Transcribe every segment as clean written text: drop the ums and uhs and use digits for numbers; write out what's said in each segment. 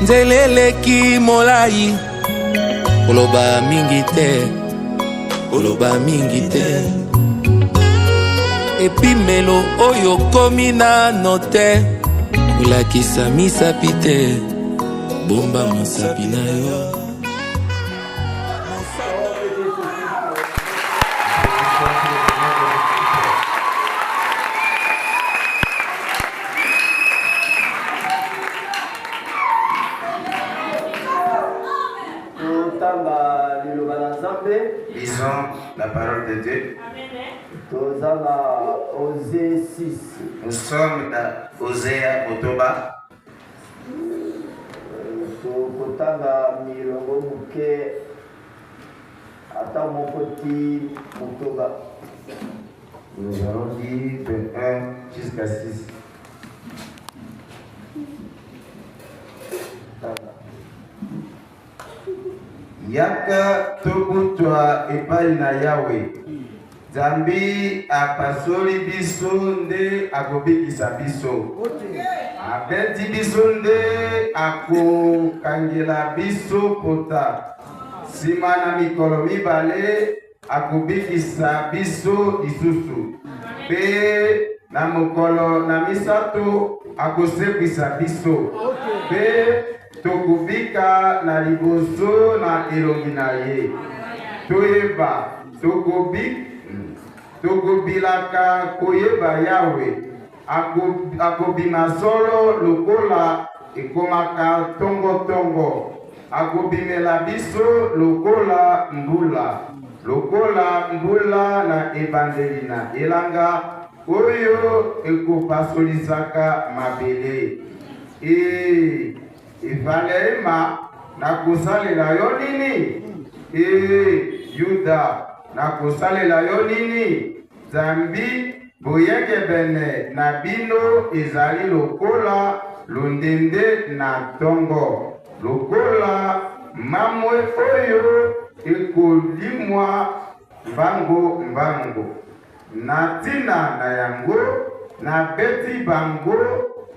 Nzeleleki molai Koloba mingi te Koloba mingi te Epimelo oyo komi na note Kulakisa misapi te Bomba mosapi na yo Lisons la parole de Dieu. Nous sommes à Osée Motoba. Nous allons dire de 1 jusqu'à 6. Yaka tokutwa epai na Yawe. Zambi apasoli biso nde akobikisa biso. Abeti biso nde akokangela biso pota. Sima na mikolo mibale akobikisa biso lisusu. Pe na mokolo na misato akosekwisa biso. Pe tokubika na liboso na elongi na ye. Toyeba tokobilaka koyeba Yawe. Akobima solo lokola ekomaka tongo. Akobimela biso lokola mbula. Lokola mbula na ebandeli na elanga oyo ekopasolisaka mabele. Ivalema na kusalela yo nini? Yuda na kusalela yo nini? Zambi boyeke bene na bino ezali lokola londende na tongo. Lokola mamwe oyo ekolimwa mbango. Na tina na yango na beti bango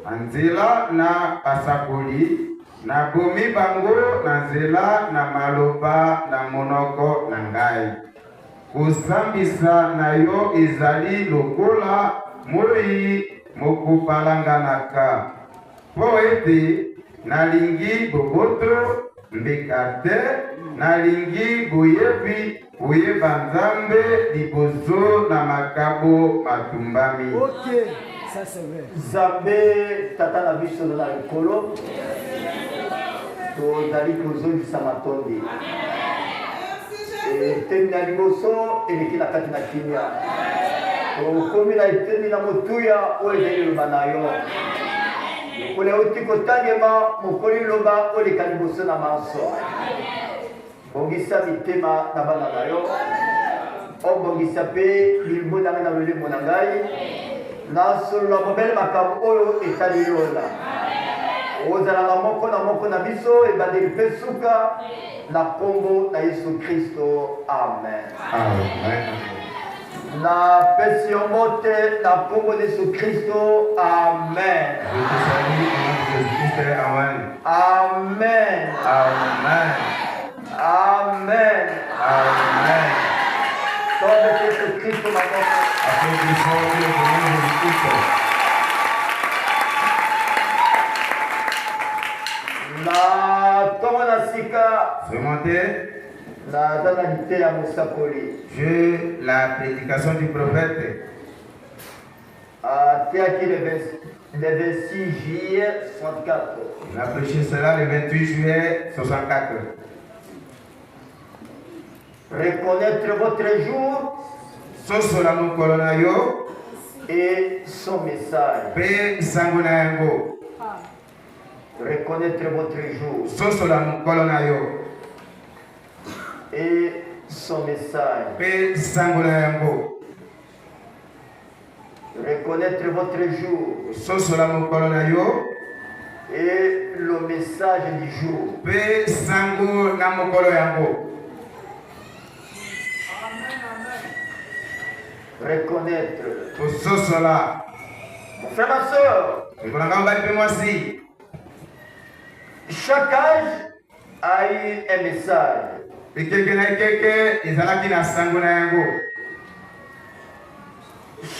anzela na pasakoli. Na bomi bango na nzela na maloba na monoko na ngai. Kosambisa na yo ezali lokola moi mokopalanganaka. Po ete nalingi boboto mbeka te, nalingi boyebi boyeba Nzambe liboso na makabo matumbami. Ok, ça c'est vrai. Nzambe tata na biso na likolo. Tozali kozongisa matondi. Eteni na liboso eleki na kati na kimia. Tokomi na eteni na motuya oyo ezali liloba na yo. Lokolo oti kotangema mokoli liloba oyo eleka liboso na maso. Bongisa mitema na bana na yo. Obongisa mpe lilimbo na ngai na lolemo na ngai. Nasolola mobele makambo oyo etali yola. Ozala moko na biso ebandeli mpe suka na kombo na Yesu Kristo. Amen. Amen. Na pesi yo mote na kombo na Yesu Kristo. Amen. Amen. Amen. Amen. Amen. Amen. Tombe Yesu Kristo maboko. Applaudissons Dieu pour nous Jésus-Christ. Na tomo na sika Remontez. na lite ya musakoli. Je la prédication du prophète. Théaki le 26 juillet 64. On a prêché cela le 28 juillet 64. Reconnaître votre jour Sosola mukolo yo et son message. pe sango na yango. Reconnaître votre jour Sosola mukolo yo et son message. pe sango na yango. Reconnaître votre jour Sosola mukolo yo et le message du jour. pe sango na mukolo yango. Reconnaître. Sosola. Mon frère, ma soeur, Ekonanga mbali pe mwasi. Chaque âge a eu un message.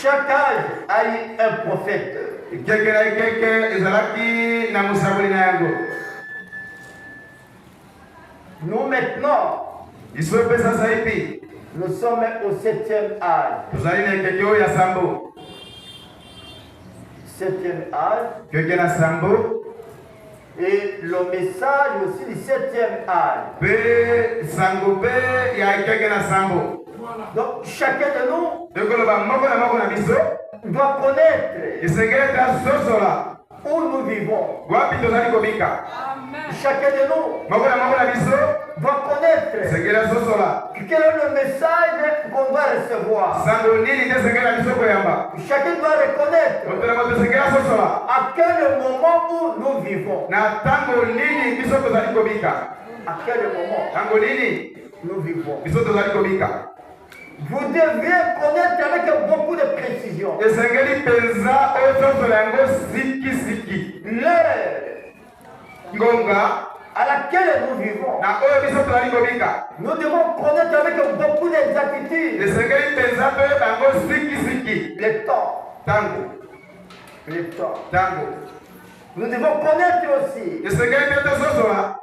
Chaque âge a eu un prophète. Nous maintenant, nous sommes au 7e âge. 7e âge. Et le message aussi du 7e âge. Donc chacun de nous doit connaître où nous vivons. Chacun de nous doit connaître quel est le message qu'on doit recevoir. Chacun doit reconnaître à quel moment où nous vivons. À quel moment nous vivons. Vous devez connaître avec beaucoup de précision l'heure à laquelle nous vivons. Nous devons connaître avec beaucoup d'exactitude le temps. Nous devons connaître aussi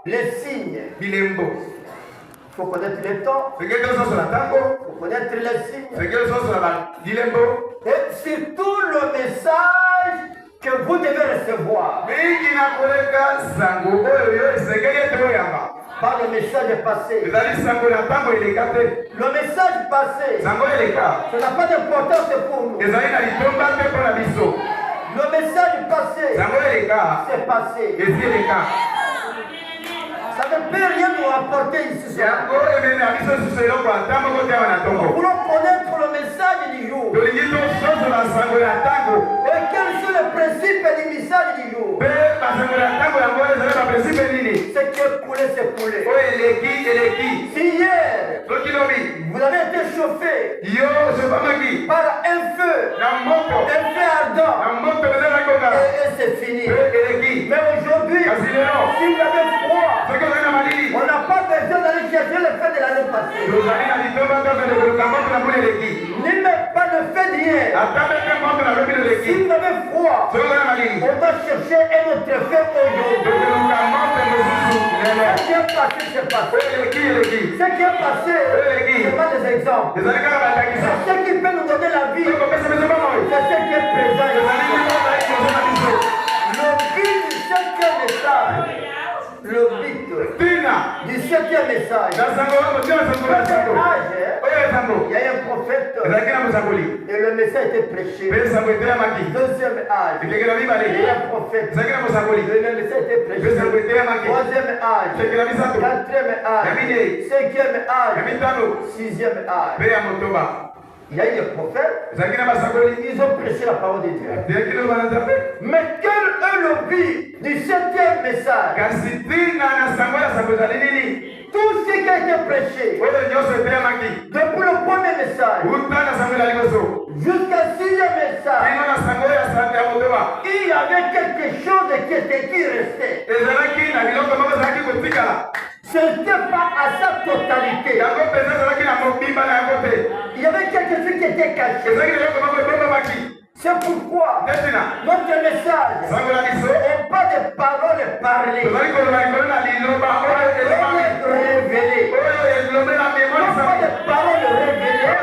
les signes. Il faut connaître le temps. Il faut connaître les signes. Et surtout le message que vous devez recevoir. Par le message passé. Le message passé, ça n'a pas d'importance pour nous. Le message passé, c'est passé. Ça ne peut rien nous apporter ici. Nous voulons connaître le message du jour. Et quels sont les principes du message du jour? Ce qui est coulé, c'est coulé. Si hier, vous avez été chauffé par un feu ardent, et c'est fini. Mais aujourd'hui, si vous avez froid, on n'a pas besoin d'aller chercher le feu de l'année passée. Ni même pas le feu d'hier. Si vous avez froid, on va chercher un autre feu aujourd'hui. Ce qui est passé, c'est passé. Ce qui est passé, ce n'est pas des exemples. C'est ce qui peut nous donner la vie. C'est ce qui est présent. Le but du 7e message. Le but du 7e message. Il y a un prophète et le message était prêché. Deuxième âge, il y a un prophète et le message était prêché. Troisième âge, quatrième âge, cinquième âge, sixième âge. Il y a eu des prophètes, ils ont prêché la parole de Dieu. Mais quel est le but du 7e message? Tout ce qui a été prêché, depuis le premier message jusqu'à 6e message, il y avait quelque chose qui restait. Ce n'était pas à sa totalité. Il y avait quelque chose qui était caché. C'est pourquoi notre message n'est pas des paroles parlées, mais révélées. Non pas des paroles révélées.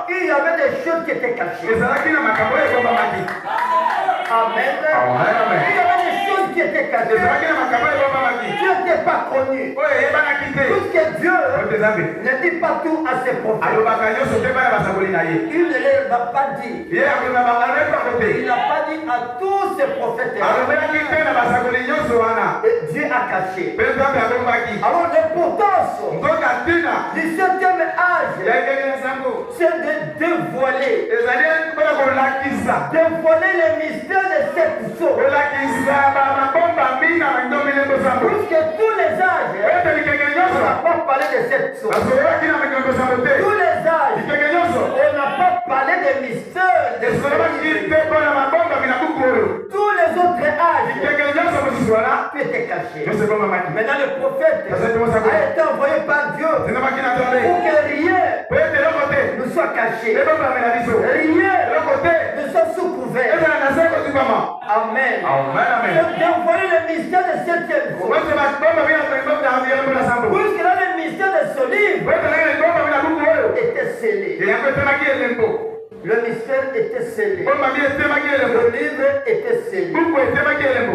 Il y avait des choses qui étaient cachées. Amen. Il y avait des choses qui étaient cachées. Dieu n'était pas connu. Tout ce que Dieu ne dit pas tout à ses prophètes. Il ne l'a pas dit. Il n'a pas dit à tous ses prophètes. Et Dieu a caché. Alors l'importance du 7e âge, c'est de dévoiler les mystères de cette chose. Puisque tous les âges, on n'a pas parlé de cette chose. Tous les âges, on n'a pas parlé des mystères de cette chose. Tous les autres tu étais caché. Maintenant, le prophète a été envoyé par Dieu pour que rien ne soit caché. Rien ne soit sous couvert. Amen. D'envoyer le mystère de septième jour. Puisque là, le mystère de ce livre était scellé. Le mystère était scellé. Le livre était scellé.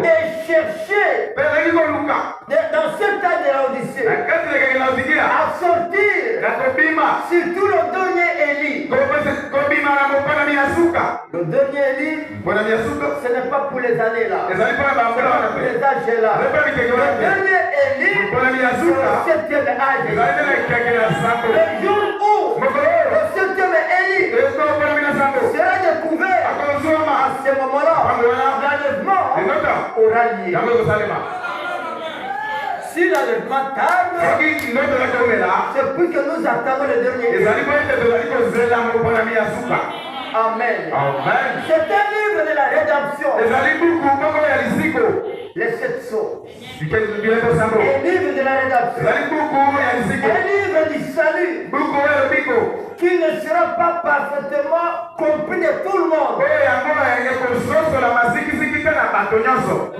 Et cherchez dans ce temps de l'Odyssée à sortir surtout le dernier Élie. Le dernier Élie, ce n'est pas pour les années là. Ce n'est pas pour les âges là. Le dernier Élie, c'est le septième âge. Le jour où le septième Élie sera découvert, à ce moment-là, l'enlèvement aura lieu. Si l'enlèvement tarde, c'est pour que nous attendons le dernier. Amen. C'est un livre de la rédemption. Les 7 sceaux. Un livre de la rédemption. Un livre du salut. Qui ne sera pas parfaitement compris de tout le monde.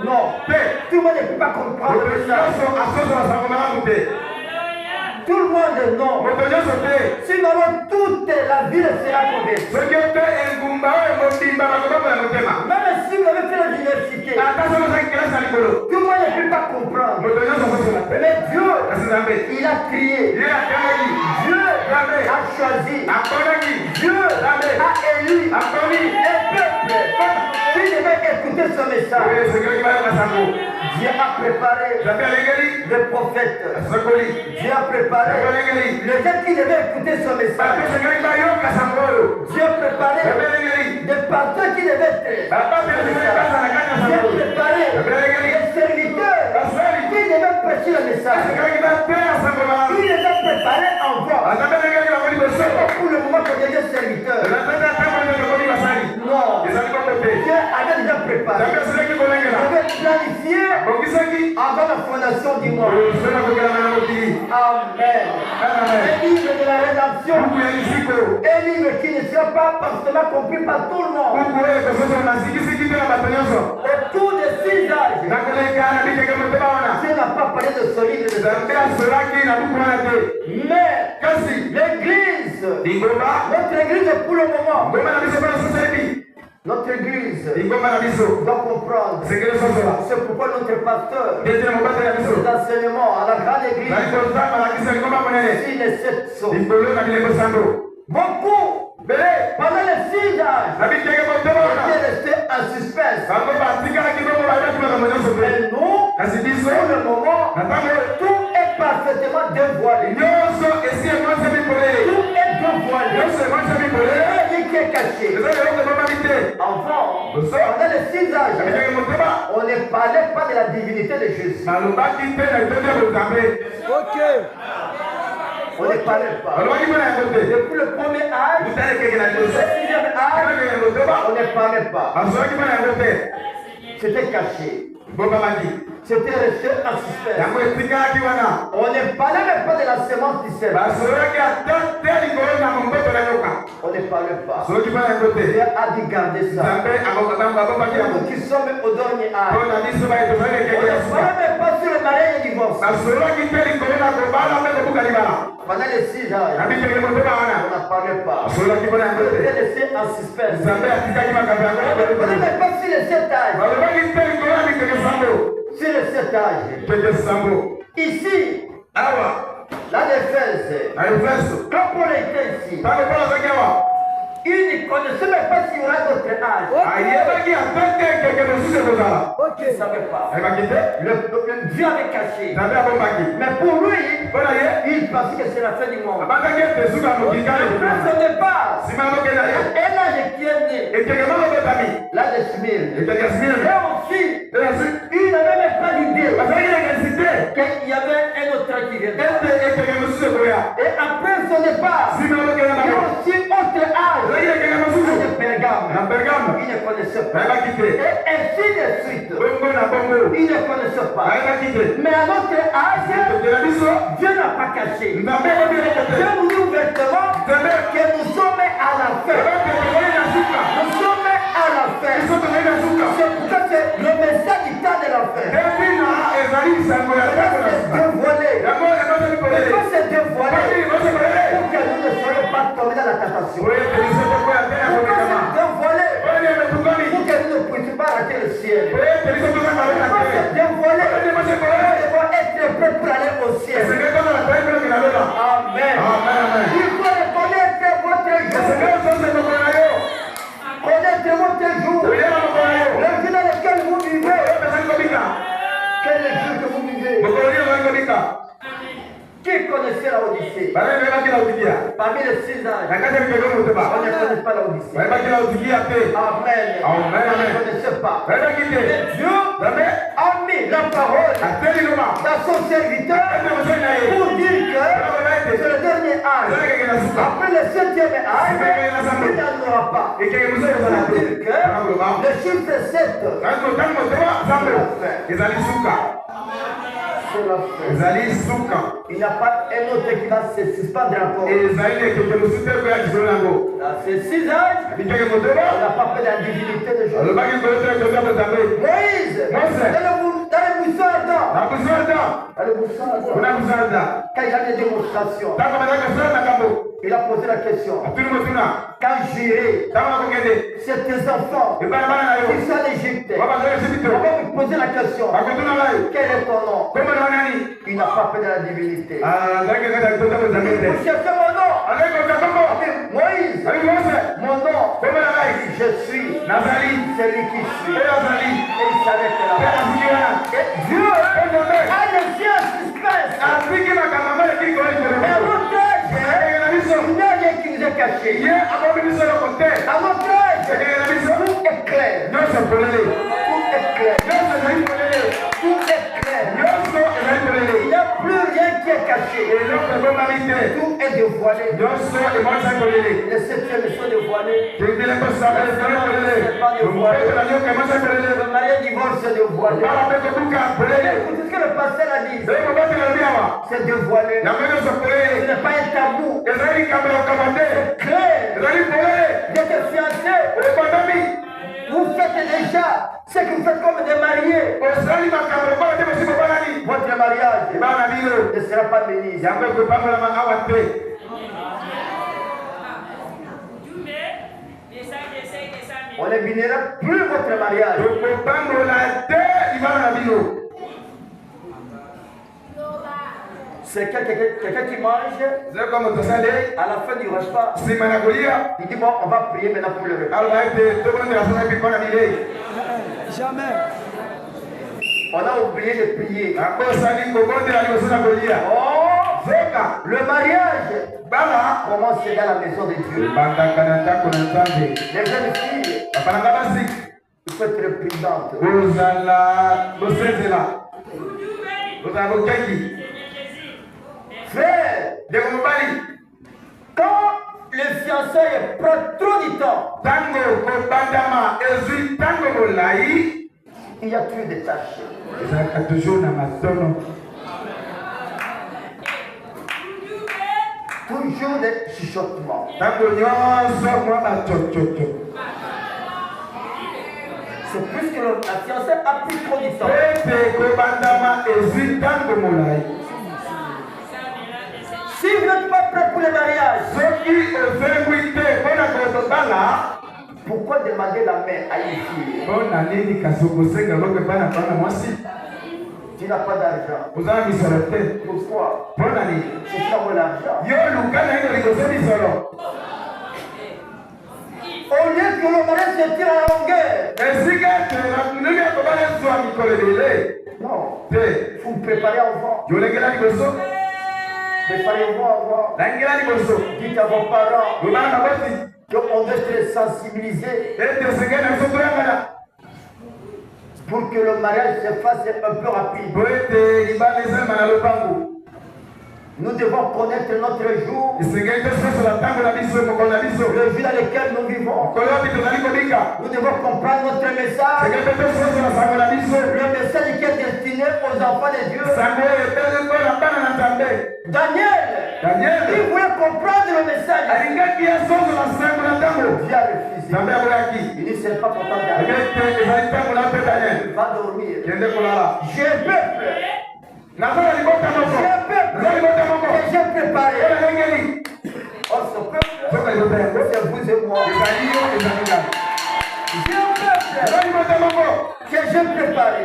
Non. Tout le monde ne peut pas comprendre ça. Tout le monde non. Sinon toute la ville sera convertie. Même si vous avez fait l'université, tout le monde ne peut pas comprendre. Mais Dieu, il a crié. Dieu a choisi. Dieu a élu un peuple qui devait écouter ce message. Dieu a préparé le prophète. Dieu a préparé les gens qui devaient écouter ce message. Dieu a préparé des pasteurs qui devaient être. Dieu a préparé les serviteurs qui devaient prêcher le message. Il les a préparés en voie. C'est pas pour le moment que des serviteurs. Non. Dieu avait déjà préparé. Il avait planifié avant la fondation du monde. Amen. Un livre de la rédemption. Un livre qui ne sera pas parfaitement compris par tout le monde. Autour de 6 âges. Dieu n'a pas parlé de ce livre de mais l'église, notre église pour le moment, notre église doit comprendre. C'est pourquoi notre pasteur, nos enseignements à la grande église, ici les 7 sceaux. Beaucoup, pendant les 6 âges, étaient restés en suspense. Mais nous, pour le moment, tout est parfaitement dévoilé. Tout est dévoilé. Rien qui est caché. Enfant, pendant les 6 âges, on ne parlait pas de la divinité de Jésus. Ok. On ne parlait pas. Depuis le premier âge, le 6e âge, on ne parlait pas. C'était caché. C'était resté en suspense. On ne parlait même pas de la semence du cerf. On ne parlait pas. Dieu a dû garder ça. Nous qui sommes au dernier âge. On ne parlait même pas sur le mariage et le divorce. Pendant les 6 âges, on ne parlait pas. On était resté en suspense. On ne parlait même pas sur les 7 âges. Sur les 7 âges. Ici, la défense. Quand Paul était ici, il ne connaissait même pas s'il y aura d'autres âges. Ok. Il ne savait pas. Dieu avait caché. Mais pour lui, il pensait que c'est la fin du monde. Le départ. Et l'âge qui est né. L'âge de Smyrne. Et aussi, il n'avait même pas d'idée qu'il y avait un autre qui viendrait. Et après son départ, il y a aussi autre âge de Pergame. ils ne connaissaient pas. Et ainsi de suite, ils ne connaissaient pas. Mais à notre âge, Dieu n'a pas caché. Dieu nous dit ouvertement que nous sommes à la fin. Nous sommes à la fin. C'est pourquoi c'est le message du temps de la fin. Il faut se dévoiler pour que nous ne soyons pas tombés dans la tentation. Il faut se dévoiler pour que nous ne puissions pas rater le ciel. Il faut se dévoiler pour être prêts pour aller au ciel. Amen. Il faut reconnaître votre jour. Connaître votre jour. Le jour dans lequel vous vivez. Quel est le jour que vous vivez? Qui connaissait la Odyssée? Parmi les 6 âges, on ne connaît pas la Odyssée. Amen. On ne connaissait pas. Mais Dieu a mis la parole dans son serviteur pour dire que c'est le dernier âge. Après le 7e âge, il n'en aura pas. Pour dire que le chiffre 7, il n'y a pas un autre qui va se suspendre encore. Dans ces 6 âges, il n'a pas fait la divinité de Jésus. Moïse, dans le buisson ardent, quand il y a des démonstrations, il a posé la question. Quand j'irai, c'est tes enfants qui sont en Égypte. On va me poser la question. Quel est ton nom? Il n'a pas fait de la divinité. Vous cherchez mon nom. Moïse, mon nom, je suis celui qui suis. Et il s'arrête là. Et Dieu a laissé un suspense. Et votre âge, il n'y a rien qui nous est caché. À votre âge, tout est clair. Tout est clair. Tout est clair. Il n'y a plus rien qui est caché. Tout est dévoilé. Les 7e sont dévoilés. Le mariage divorce est dévoilé. Écoutez ce que le pasteur a dit. C'est dévoilé. Ce n'est pas un tabou. C'est clair. Vous êtes fiancés. Vous faites déjà ce que vous faites comme des mariés. Votre mariage ne sera pas béni. On ne bénira plus votre mariage. C'est quelqu'un qui mange à la fin du repas. Il dit bon, on va prier maintenant pour le repas. Jamais. On a oublié de prier. Oh, le mariage commence dans la maison de Dieu. Les jeunes filles, il faut être prudente. Frère, quand le fiançailles prend trop du temps, il y a plus de tâches. Toujours des chuchotements. C'est plus que la fiancée a pris trop du temps. Si vous n'êtes pas prêt pour le mariage, pourquoi demander la main à une fille? Tu n'as pas d'argent. Pourquoi? C'est ça mon argent. Au lieu que le mariage se tire à la longueur. Non. Il faut préparer avant. Préparez-vous avant. Dites à vos parents qu'on doit être sensibilisé pour que le mariage se fasse un peu rapide. Nous devons connaître notre jour, le jour le jour dans lequel nous vivons. Nous devons comprendre notre message, le message qui est destiné aux enfants de Dieu. Daniel, il voulait comprendre le message. Dieu a refusé. Il ne s'est pas content d'Daniel. Il va dormir. J'ai un peuple. Que j'ai préparé. Oh, ce peuple, c'est vous et moi. J'ai un peuple que j'ai préparé.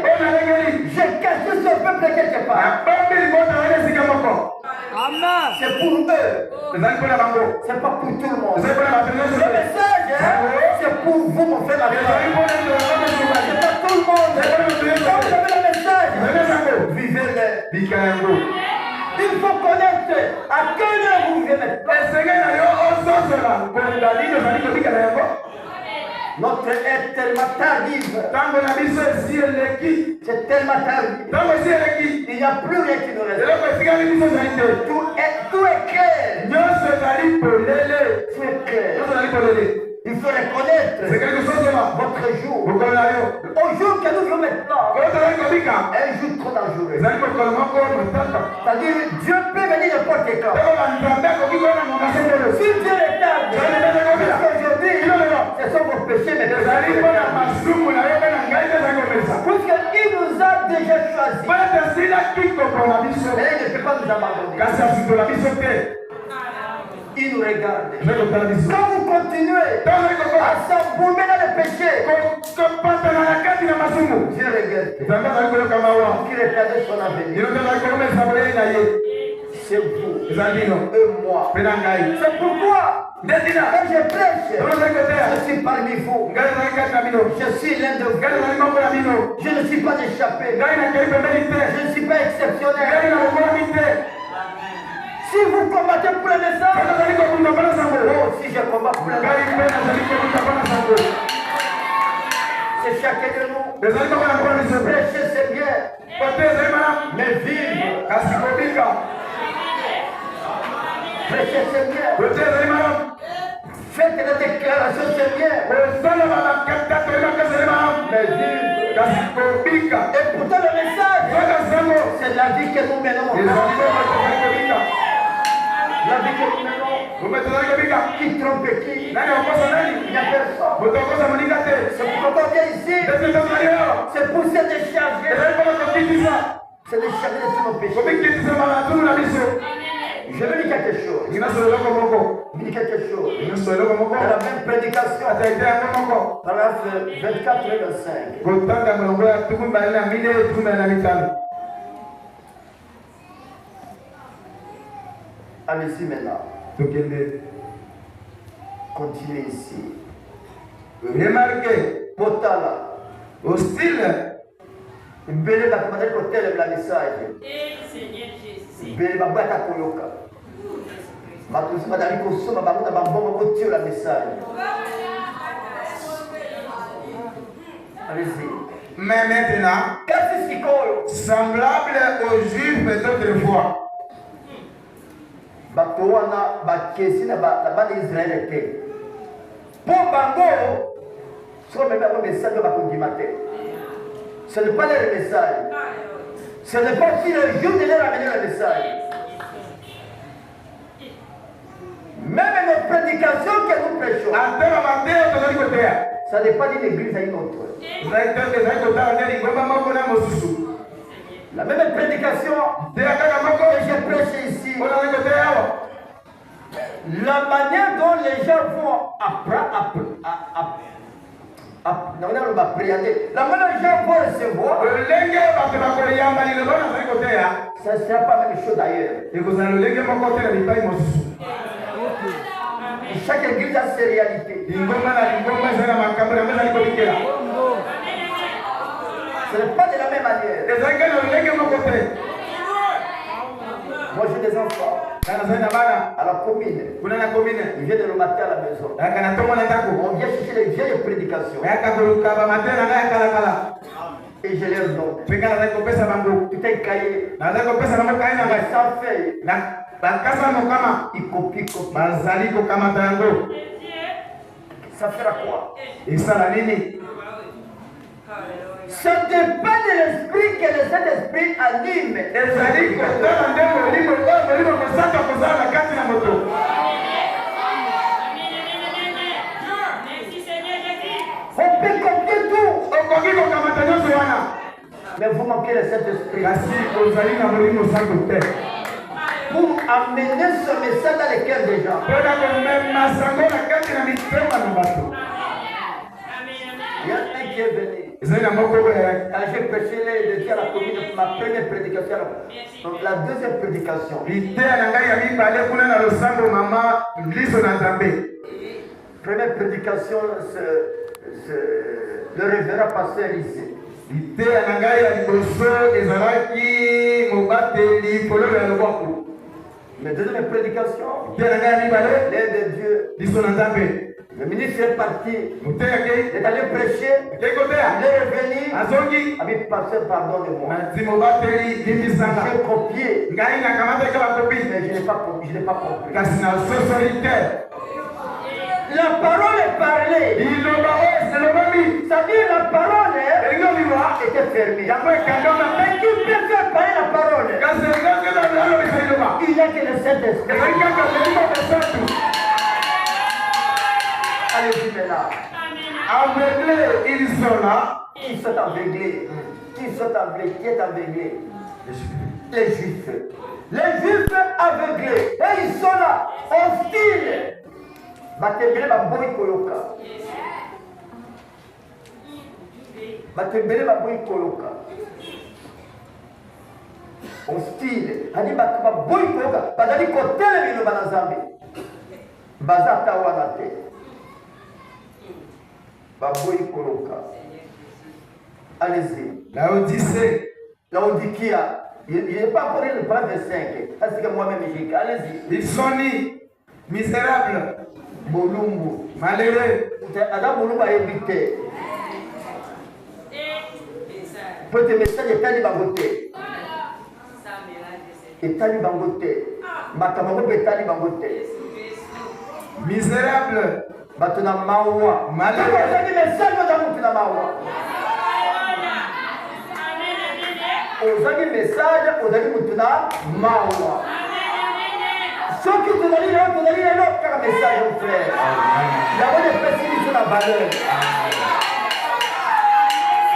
J'ai caché ce peuple quelque part. Amen. C'est pour eux. C'est pas pour tout le monde. Le message, c'est pour vous, mon frère. C'est pas tout le monde. Quand vous avez le message, vivez-le. Il faut connaître à quelle heure vous vivez maintenant. Notre est tellement tardif. C'est tellement tardif. Il n'y a plus rien qui nous reste. Tout est clair. Tout est clair. Il faut reconnaître votre jour. Au jour que nous vivons maintenant, un jour trop dangereux. C'est-à-dire, Dieu peut venir n'importe quand. Si Dieu retarde, aujourd'hui, ce sont vos péchés, mais puisqu'il nous a déjà choisis, il ne peut pas nous abandonner. Il nous regarde. Quand vous continuez à s'emboumer dans le péché, Dieu regarde. Qui regarde son avenir. C'est vous et moi. C'est pourquoi quand je prêche, je suis parmi vous. Je suis l'un de vous. Je ne suis pas échappé. Je ne suis pas exceptionnel. Si vous combattez pour le message, si je combats pour le message, c'est chacun de nous. Prêcher, c'est bien. Mais vivre, prêcher, c'est bien. Faites des déclarations, c'est bien. Mais vivre. Et pourtant, le message, c'est la vie que nous menons. La vie que nous menons. Qui trompe qui? Il n'y a personne. C'est pourquoi on vient ici. C'est pour se décharger. Se décharger de tous nos péchés. Je veux dire quelque chose. Je veux dire quelque chose. Dans la même prédication, paragraphe 24 et 25. Allez-y maintenant. Continuez ici. Remarquez, Potala. hostile. Mbele bakamata kotele la message. Mbele babata koyoka. Batusi badali kosoma bakuta bambongo kotio la message. Allez-y. Mais maintenant, Qu'est-ce qui koyo? semblable aux Juifs d'autrefois. Bato wana bakesi na bana Israël te. Pour bango, so même un message bakondima te. Ce n'est pas leur message. Ce n'est pas si le jour de leur amener le message. Même nos prédications que nous prêchons, ça n'est pas d'une église à une autre. La même prédication que j'ai prêché ici, la manière dont les gens vont appréhender, la manière dont les gens vont recevoir, ça ne sera pas la même chose ailleurs. Chaque église a ses réalités. Ce n'est pas de la même manière. Moi j'ai des enfants. À la commune. Ils viennent le matin à la maison. On vient chercher les vieilles prédications. Et je leur donne. Tout un cahier. Sans feuille. Il copie. Ça fera quoi? Ça dépend de l'esprit que le Saint-Esprit anime. On peut copier tout. Mais vous manquez le Saint-Esprit. Pour amener ce message dans les cœurs des gens. Il y a un qui est venu. Quand j'ai prêché le dieu à la commune, ma première prédication, donc la deuxième prédication. Première prédication, le révérend pasteur ici. La deuxième prédication, l'aide de Dieu. Le ministre est parti, il est allé prêcher, il est revenu, il a dit pasteur, pardonne-moi. J'ai copié, mais je n'ai pas compris. La parole est parlée. Ça veut dire la parole était fermée. Mais qui peut faire parler la parole? Il n'y a que le Saint-Esprit. Allez-y maintenant. Aveuglés, ils sont là. Ils sont aveuglés. Qui sont aveuglés? Qui est aveuglé? Les Juifs. Les Juifs aveuglés. Et ils sont là, hostiles. Batembele baboyi koyoka. Hostile. Ani baboyi koyoka. Bazali kotele bino banazambe. Bazata wana te. Baboyi koyoka. Allez-y. Laodicea. Il n'est pas encore le point 25. Parce que moi-même j'ai. Allez-y. Ils sont misérables. Bolumbu. Malheureux. Adam Bolumbu a évité. Peut-être message est allé bangoté. Est allé bangoté. Makamabo est allé bangoté. Misérable. Batuna mawa. Malheureux. Est allé message dans batuna mawa. Ozali message, ozali batuna mawa. Ceux qui te donnent car message au frère. Il y a des personnes qui sont la valeur.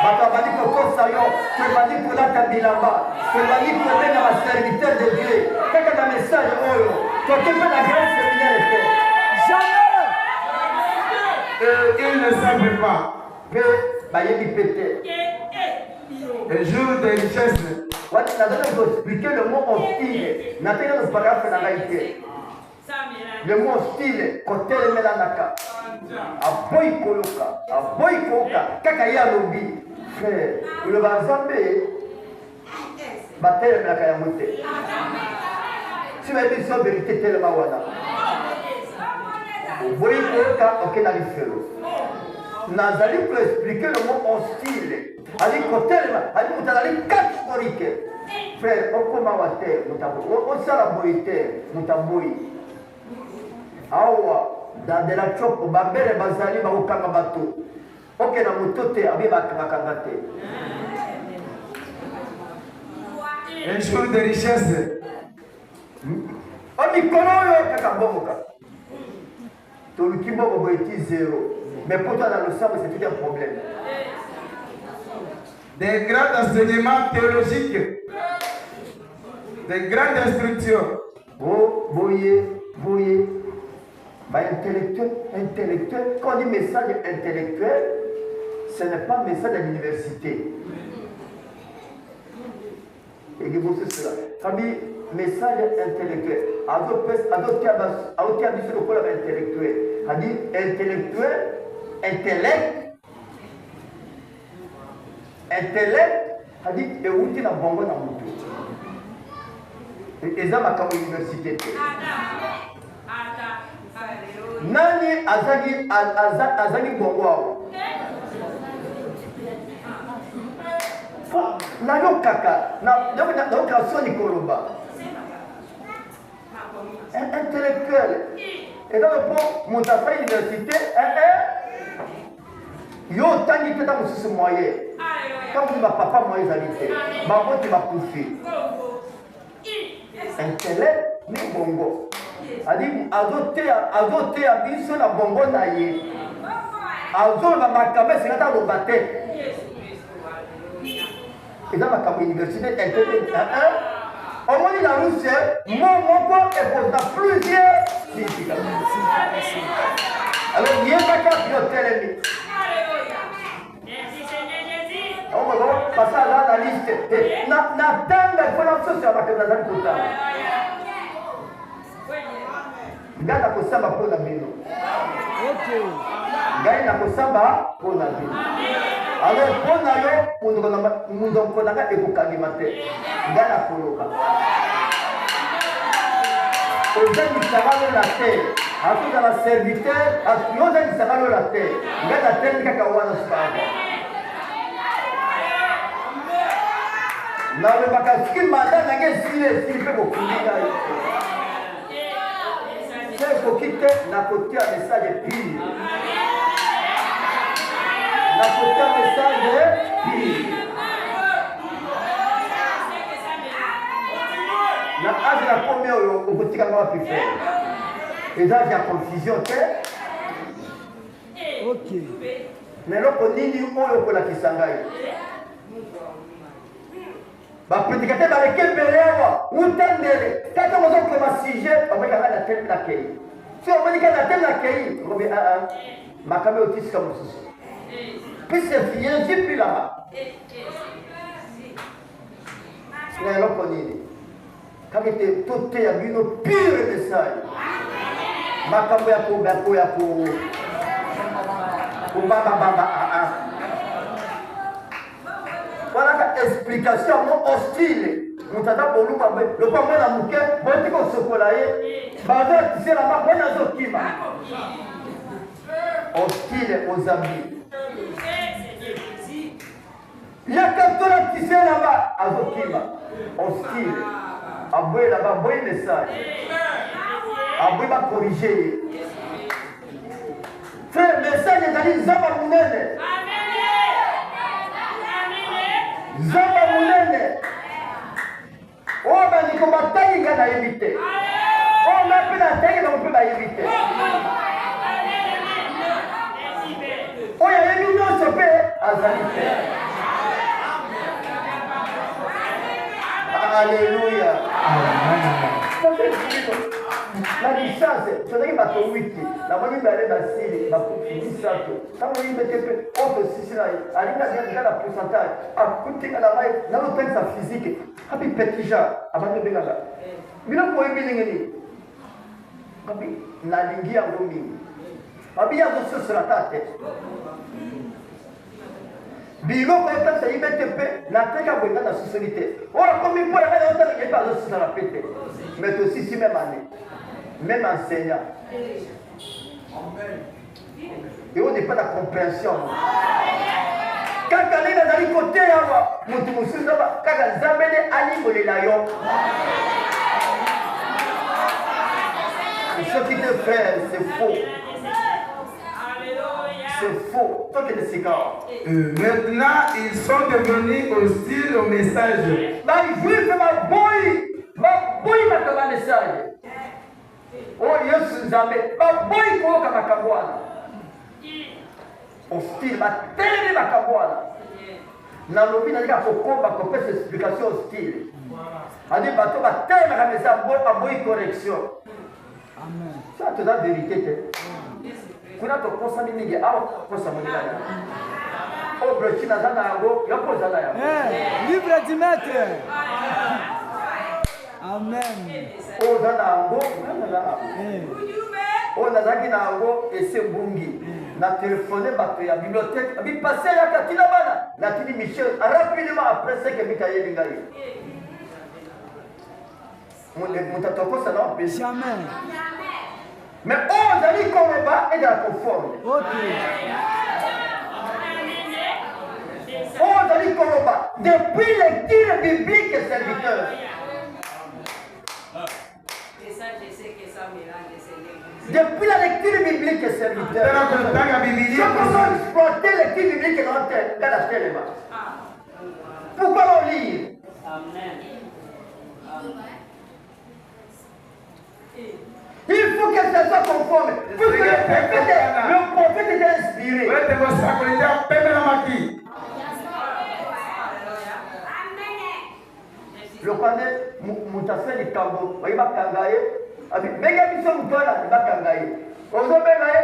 Batabadi Koko Sayo, tu m'as dit pour la Kabilamba, tu m'as dit pour venir à serviteur de Dieu. Quel est le message? Tu as fait la grande séminaire. Jamais. Ils ne savent pas. Le jour de richesse. Nous allons expliquer le mot hostile. Le mot hostile, côté le mélanaka. Aboy koloka, kaka ya lobi. Frère, le bazambe, batel melaka ya moté. Si vous avez dit la vérité, tellement wana. Aboy koloka, ok na lifelo. Nazali pour expliquer le mot hostile. Ali côté le, ali mutalali catégorique. Frère, on commence à terre, on s'en la boïté, nous awa dans de la chope babere bazali ba okanga bato oke na motote abi bakanga te. Un jour de richesse. On y connaît kaka bomoka. To le kibobo boiti zéro. Mais pour toi dans le sang c'est tout un problème. Des grands enseignements théologiques. Des grandes instructions. Oh, boye. Intellectuel. Quand on dit message intellectuel, ce n'est pas message à l'université. Et vous savez cela. Famille, message intellectuel. Intellectuel. Intellect, dit et où tu n'as pas bon dans mon tour. Et ça m'a comme université. Nani azagi bongo. nayo kaka nayoka soni koloba intellectuel et dans le pont moto afai université yo otangi te ta mosusu moyen ntango bapapa moyen ezali te baboti bakufi intellect ni bongo adi azoteya biso na bongo na ye azoloba makambo esengata aloba te eza makambo université internet omoni na russie mo moko ekozwa plusieurs significations alors yebaka bino telemi pasa aza na liste na tanga mpona soso ya makambo nazali kotala ngai nakosamba mpo na bino ngai nakosamba mpo na bino alors mpo na yo mundoko na ngai ekokangima te ngai nakoloba ozangisaka lo na te akozala serviteur yo ozangisaka lo na te ngai natemi kaka wana sipaka nalobaka soki manda nange esili mpe bokundi ngai te ekoki te nakotia message pile nakotia message pile na age na komi oyo okotikanga wapi fere eza age ya confusion te na eloko nini oyo okolakisa ngai baprédicateur baleki ebele awa utandele kaka ozokoma sujet bamonikanga na tele na kei so omonika na tele na kei okobi makambo otisika mosusu pise fienzi pilama na eloko nini kaka ete toteya bino pure message makambo ya kobambabamba voilà explication mo hostile mutata bolumba lopa mwana muke boti kosokola ye bazotisela mabona azokima hostile aux amis yakatola tisela ba azokima hostile aboyela baboyi message aboyi bakorige ye frère message ezali nzamba munene nzamba munene oyo bandiko batangi ngai nayebi te oyo nga mpe natangi bango mpe bayebi te oyo ayebi nyonso mpe azali te alleluya na licence tozalaki bato 8 namoni mibale basili bakufi misato ntango oyibete mpe oyo tosisi na ye alinga na pourcentage akutinga na mai nalotangisa physique abi petija abandi obengaka biloko oyebi ndenge nini abi nalingi yango mingi abi yazososela ta te biloko otangisa yibete mpe nateka boyenga na sosoli te oyo akomi mpo yangai naotanga yepe azosisala mpe te mais tosisi même année même enseignant. Et on n'est pas la compréhension. Quand on est dans les côtés, quand on ce qui te fait, c'est faux. C'est faux. Toi qui es le cigare. Maintenant, ils sont devenus hostiles au message. Les Juifs, ma message. Oh Yesu nzambe baboyi koyoka makambo wana hostile batelemi makambo wana nalobi nalika kokomba kopesa explication hostile adi bato batelemaka mesa baboyi correction sa toza vérité te kuna tokosami mingi awa kosa monilani obrechi naza na yango yo mpo oza na yango livre du maître. Amen. oza na yango oyo nazalaki na yango ese mbungi na telefone bato ya bibliothèque bipase yaka tina bana natini michel rapidement après seke mikayeli ngai moto atokosa na opesi Jamais. mais oyo ozali koloba ezala conforme oyo ozali nazali koloba depuis lecture biblique serviteur. Et ça, je sais que ça mélange, Seigneur. Depuis la lecture biblique serviteur. Je commence à exploiter la lecture biblique dans la télé. Pourquoi on lit? Amen. Il faut que ça soit conforme. Il faut que le prophète était inspiré. Le connais, Moutassé du Tambo, il va kangaye. Mais il y a des gens qui va kangaye. On va kangaye.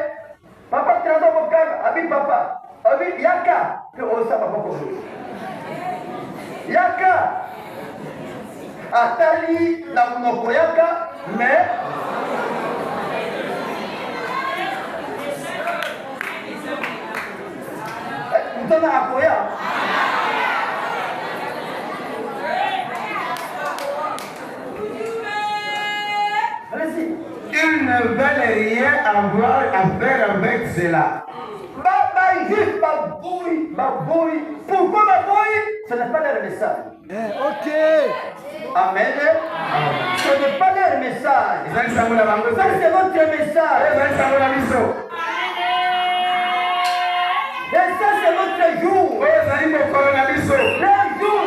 Papa, tu as un kanga. Abi papa. Abi yaka. Que on s'en va pas pour nous. Yaka. Atali la monoko yaka, mais. Moutana akoya. Ils ne veulent rien avoir à faire avec cela. Juste babouille. Pourquoi babouille? Ce n'est pas leur message. Ok. Amen. Ce n'est pas leur message. Ça, c'est votre message. Et ça, c'est votre jour. Le jour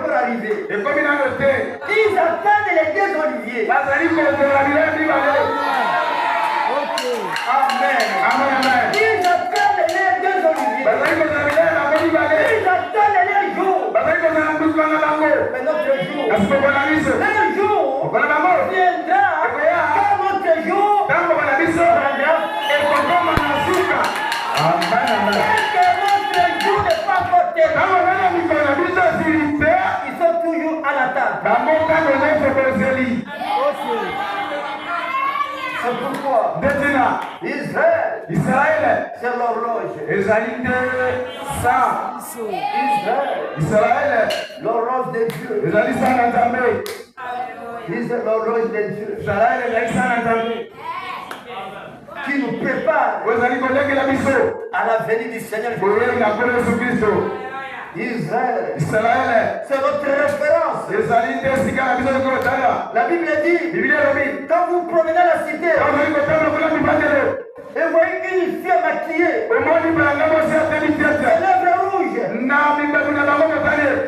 pour arriver. Ils attendent les deux oliviers. Amen. Ils attendent les deux oliviers. Ils attendent les jours. Mais notre jour, le jour viendra quand notre jour viendra. Et que notre jour n'est pas porté. Ils sont toujours à l'attente. C'est pourquoi Israël, c'est l'horloge. Israël, l'horloge de Dieu. L'horloge de Dieu. Qui nous prépare à la venue du Seigneur. Israël, c'est votre référence. La Bible dit, quand vous promenez la cité, et vous voyez une fille maquillée, les lèvres rouges,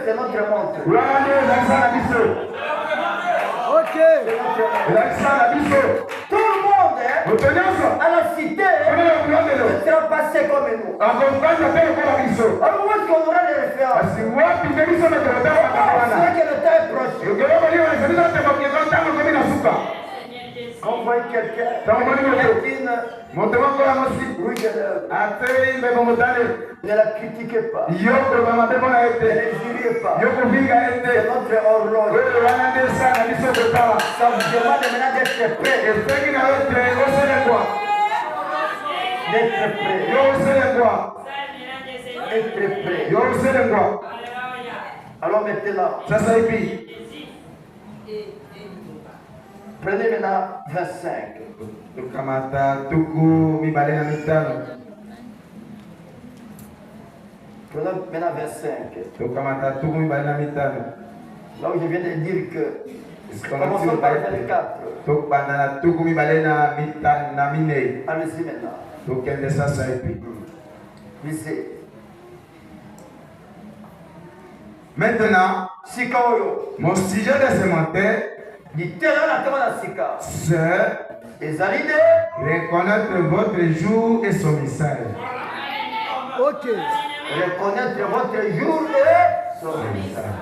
c'est notre montre. Ok. Tout le monde à la cité ne sera passé comme nous. Alors où est-ce qu'on aura les références? C'est que le temps est proche. Quand vous voyez quelqu'un rouge à lèvres, ne la critiquez pas. Ne les jurez pas. C'est notre horloge. Ça vous demande maintenant d'être prêt. D'être prêt. Alors maintenant, prenez maintenant 25. Prenons maintenant 25. Là où je viens de dire que commençons par 24. Allez-y maintenant. Lisez. Maintenant, mon sujet de ce matin, c'est reconnaître votre jour et son message. Ok. Reconnaître votre jour et son message.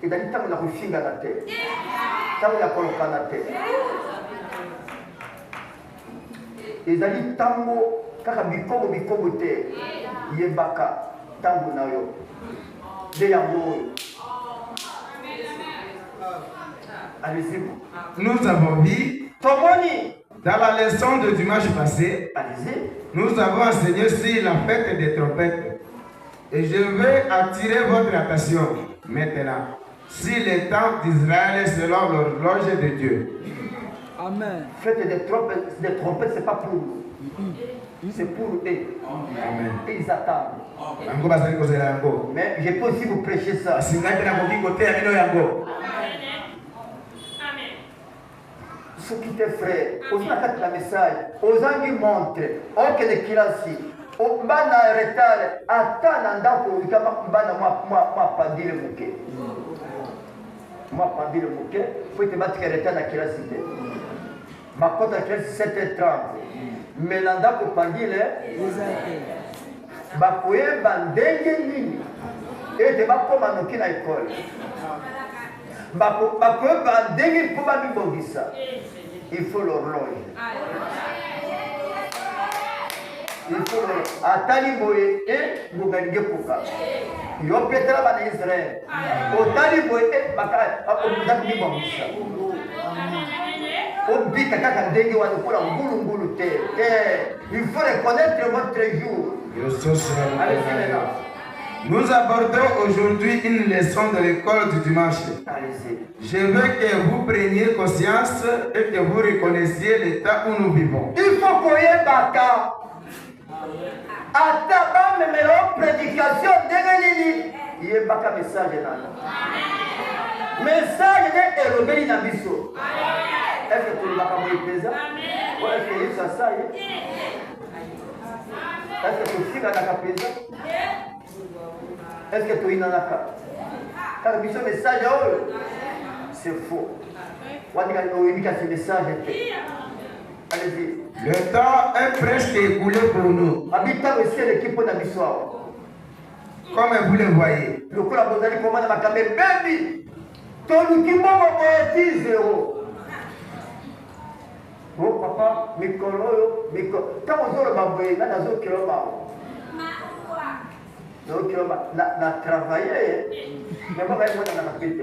Et dans le temps où on a fait la terre, temps où on a coloqué la terre. Et dans le temps où on a bikobo terre, yebaka. Nous avons vu dans la leçon de dimanche passé, nous avons enseigné sur la fête des trompettes. Et je vais attirer votre attention maintenant sur les temps d'Israël selon l'horloge de Dieu. Amen. Fête des trompettes, ce n'est pas pour nous. C'est pour eux. Amen. Ils attendent. Yango bazali kozela yango. Mais je peux aussi vous prêcher ça. Singai pe nakoki koteya bino yango. Ce qui te frère, aux la message, aux angi montre, ok de kilasi, au bana retard, attends ndako kama bana moi pandile muke. Moi pandile muke, faut te battre retard na kilasi te. Ma cote à classe 7h30. Mais ndako pandile, ba koye bandenge nini. Et te ba koma noki na école. Ba koye bandenge pour ba bibongisa. Il faut l'horloge. Il faut l'horloge. Atali boye et Bougange Pouka. Yo petra ba Israël. Otali boye et baka Bougange Bibongisa. Obi kaka ndenge wana pour la ngulu te. Il faut reconnaître votre jour. Allez-y maintenant. Nous abordons aujourd'hui une leçon de l'école du dimanche. Je veux que vous preniez conscience et que vous reconnaissiez l'état où nous vivons. Il faut qu'on y ait baka. Ataba memelo prédication dengenini. Il y a baka message là. Message de Erobeli na biso. Est-ce que tu baka moye pesa? Ou est-ce que ça ça? Est-ce que tu figa na kapesa? Est-ce que tu es dans la carte? Car le message, c'est faux. Allez-y. Le temps est presque écoulé pour nous. Habitant aussi l'équipe de la mission. Comme vous le voyez. Le collaborateur commande ma caméra. Baby, ton équipe va 10 euros. Oh papa, micro. Quand on a le baboué, là, on a un kilomètre. Donc, on a travaillé, mais on a fait.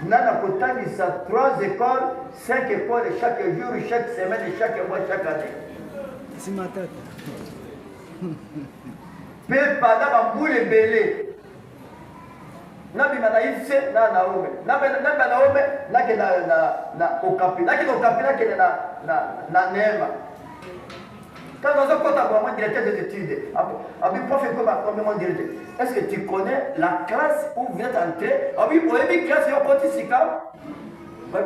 On a 3 écoles, 5 écoles chaque jour, chaque semaine, chaque mois, chaque année. C'est ma tête. Peu pendant boule et belé. Nabi Manaïse, Naomi. Nabi na Okapi. Na Nema. Quand nous avons un directeur des études, comme directeur, est-ce que tu connais la classe où vous êtes entré? Ah oui, pour les classes, il y a un petit sikam. Dans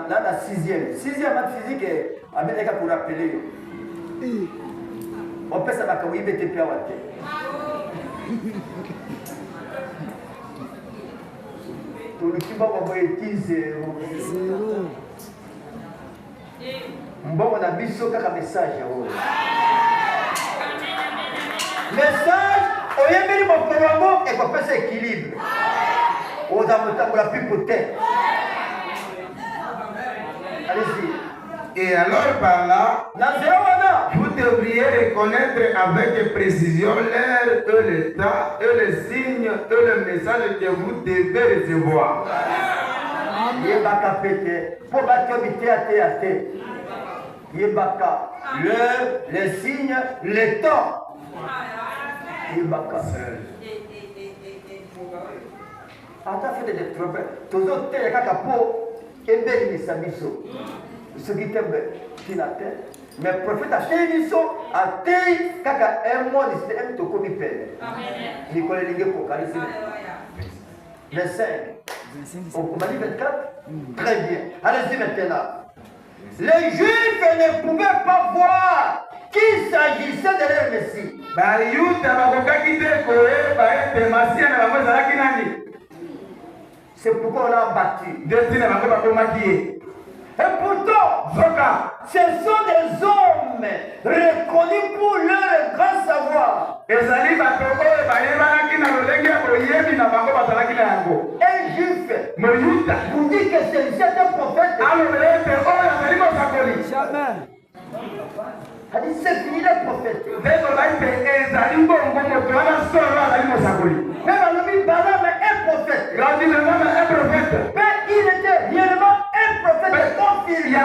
la 6e. 6e maths physique, Amérique pour rappeler. On peut savoir comment il BTP à Waté. Tout le qui va envoyer 10 euros. Bon, on a mis ça comme message. Message, on y a mis mon programme et qu'on peut s'équilibre. On a la plus potente. Allez-y. Et alors par là, vous devriez reconnaître avec précision l'heure et le temps et les signes et le message que vous devez recevoir. Yebaka pété, pour battre à thé. Yebaka, l'heure, les signes, le temps. Yebaka. Attends, fait des troubles. Tous les autres, il y a quelqu'un qui est belle, mais ça miso. Ce qui t'aime, qui n'a pas. Mais le prophète a fait une mission, a fait un mois de système de commis peine. Nicolas Ligue pour Calisine. 25. On m'a dit 24. Très bien. Allez-y maintenant. Les Juifs ne pouvaient pas voir qu'il s'agissait de leur Messie. C'est pourquoi on l'a battu. Et pourtant, ce sont des hommes reconnus pour leur grand savoir. Un juif vous dit que c'est un prophète. Jamais. Elle dit c'est fini le prophète. Même Alomi Balam est un prophète. Mais il était réellement un prophète confirmé.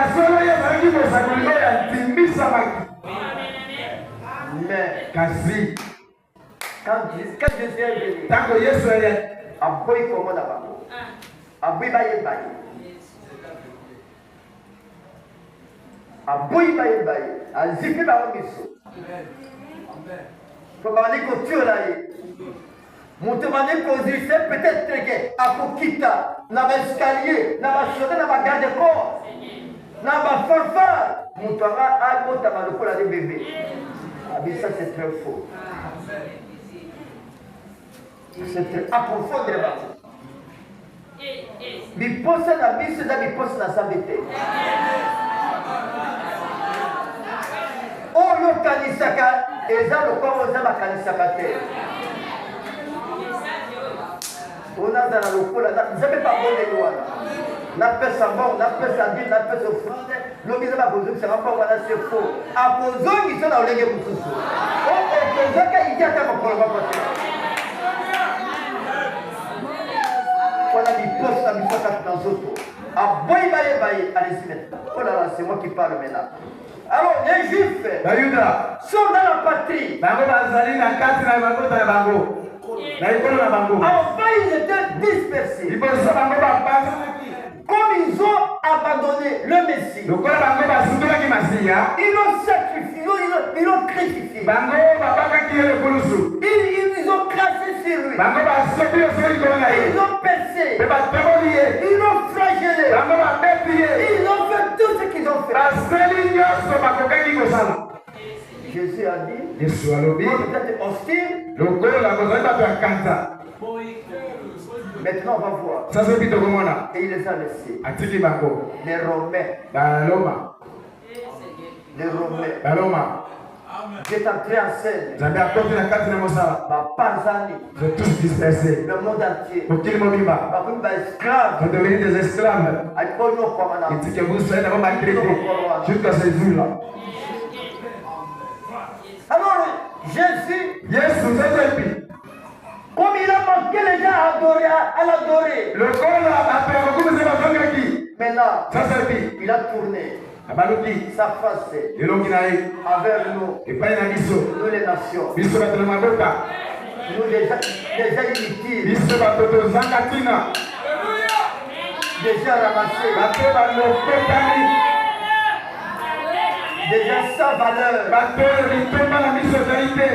Mais quand Jésus est venu, Aboy comment d'abord? Aboy baye baye. aboyi baye azipi bango miso po bandi kotiola ye moto bandi kozilise peut-être ke akokita na baescalier na basoda na bagarde corps na bafanfare moto anga abotama lokola de bébé abisa c'est très faux c'est très approfondre bango biposa na biso eza biposa na nzambe te oyo okanisaka eza lokola oza bakanisaka te onazala lokola nzambe babondeli wana napesa mbongo napesa ndini napesa ofrande lobi eza bakozongisaka mbongo wana se faux akozongisa na olenge mosusu okozaka idi ata makolo moko te wana biposo na biso kati na nzoto aboyi baye allez-y maintenant oh là là c'est moi qui parle maintenant alors les juifs bayuda sont dans la patrie bango bazali na kati na bakota na bango na ekolo na bango enfin ils étaient dispersés liboso bango bapanzanaki comme ils ont abandonné le Messie lokola bango basundolaki masiya ils l'ont sacrifié ils l'ont crucifié bango babakaki ye lekulusu ils ont craché sur lui bango basopi oso likolo na ye ils l'ont percé mpe batoboli ye ils l'ont flagellé bango babeti ye ils ont fait tout ce qu'ils ont fait baseli nyonso bakokaki kosala Jésus a dit yesu alobi vous êtes hostile lokola kozali bato ya kanza maintenant on va voir sasa epi tokomona et il les a laissés atiki bango les Romains baloma Dieu est entré en scène nzambe akoti na kati na mosala bapanzani vous êtes tous dispersés le monde entier mokili mobimba bakomi baesclave vous devenez des esclaves alikomi okwamana etike vous soyez d'abord maltraités jusqu'à ce jour-là alors Jésus yesu sasa epi comme il a manqué les gens à l'adorer lokola bato ya kokumisa bazongaki maintenant sasa epi il a tourné abaluki sa face elongi na ye envers nous epai na biso nous les nations biso bato na mabota nous déjà inutiles biso bato tozanga ntina déjà ramassés bato balokotani déjà sans valeur bato litomba na biso ezali te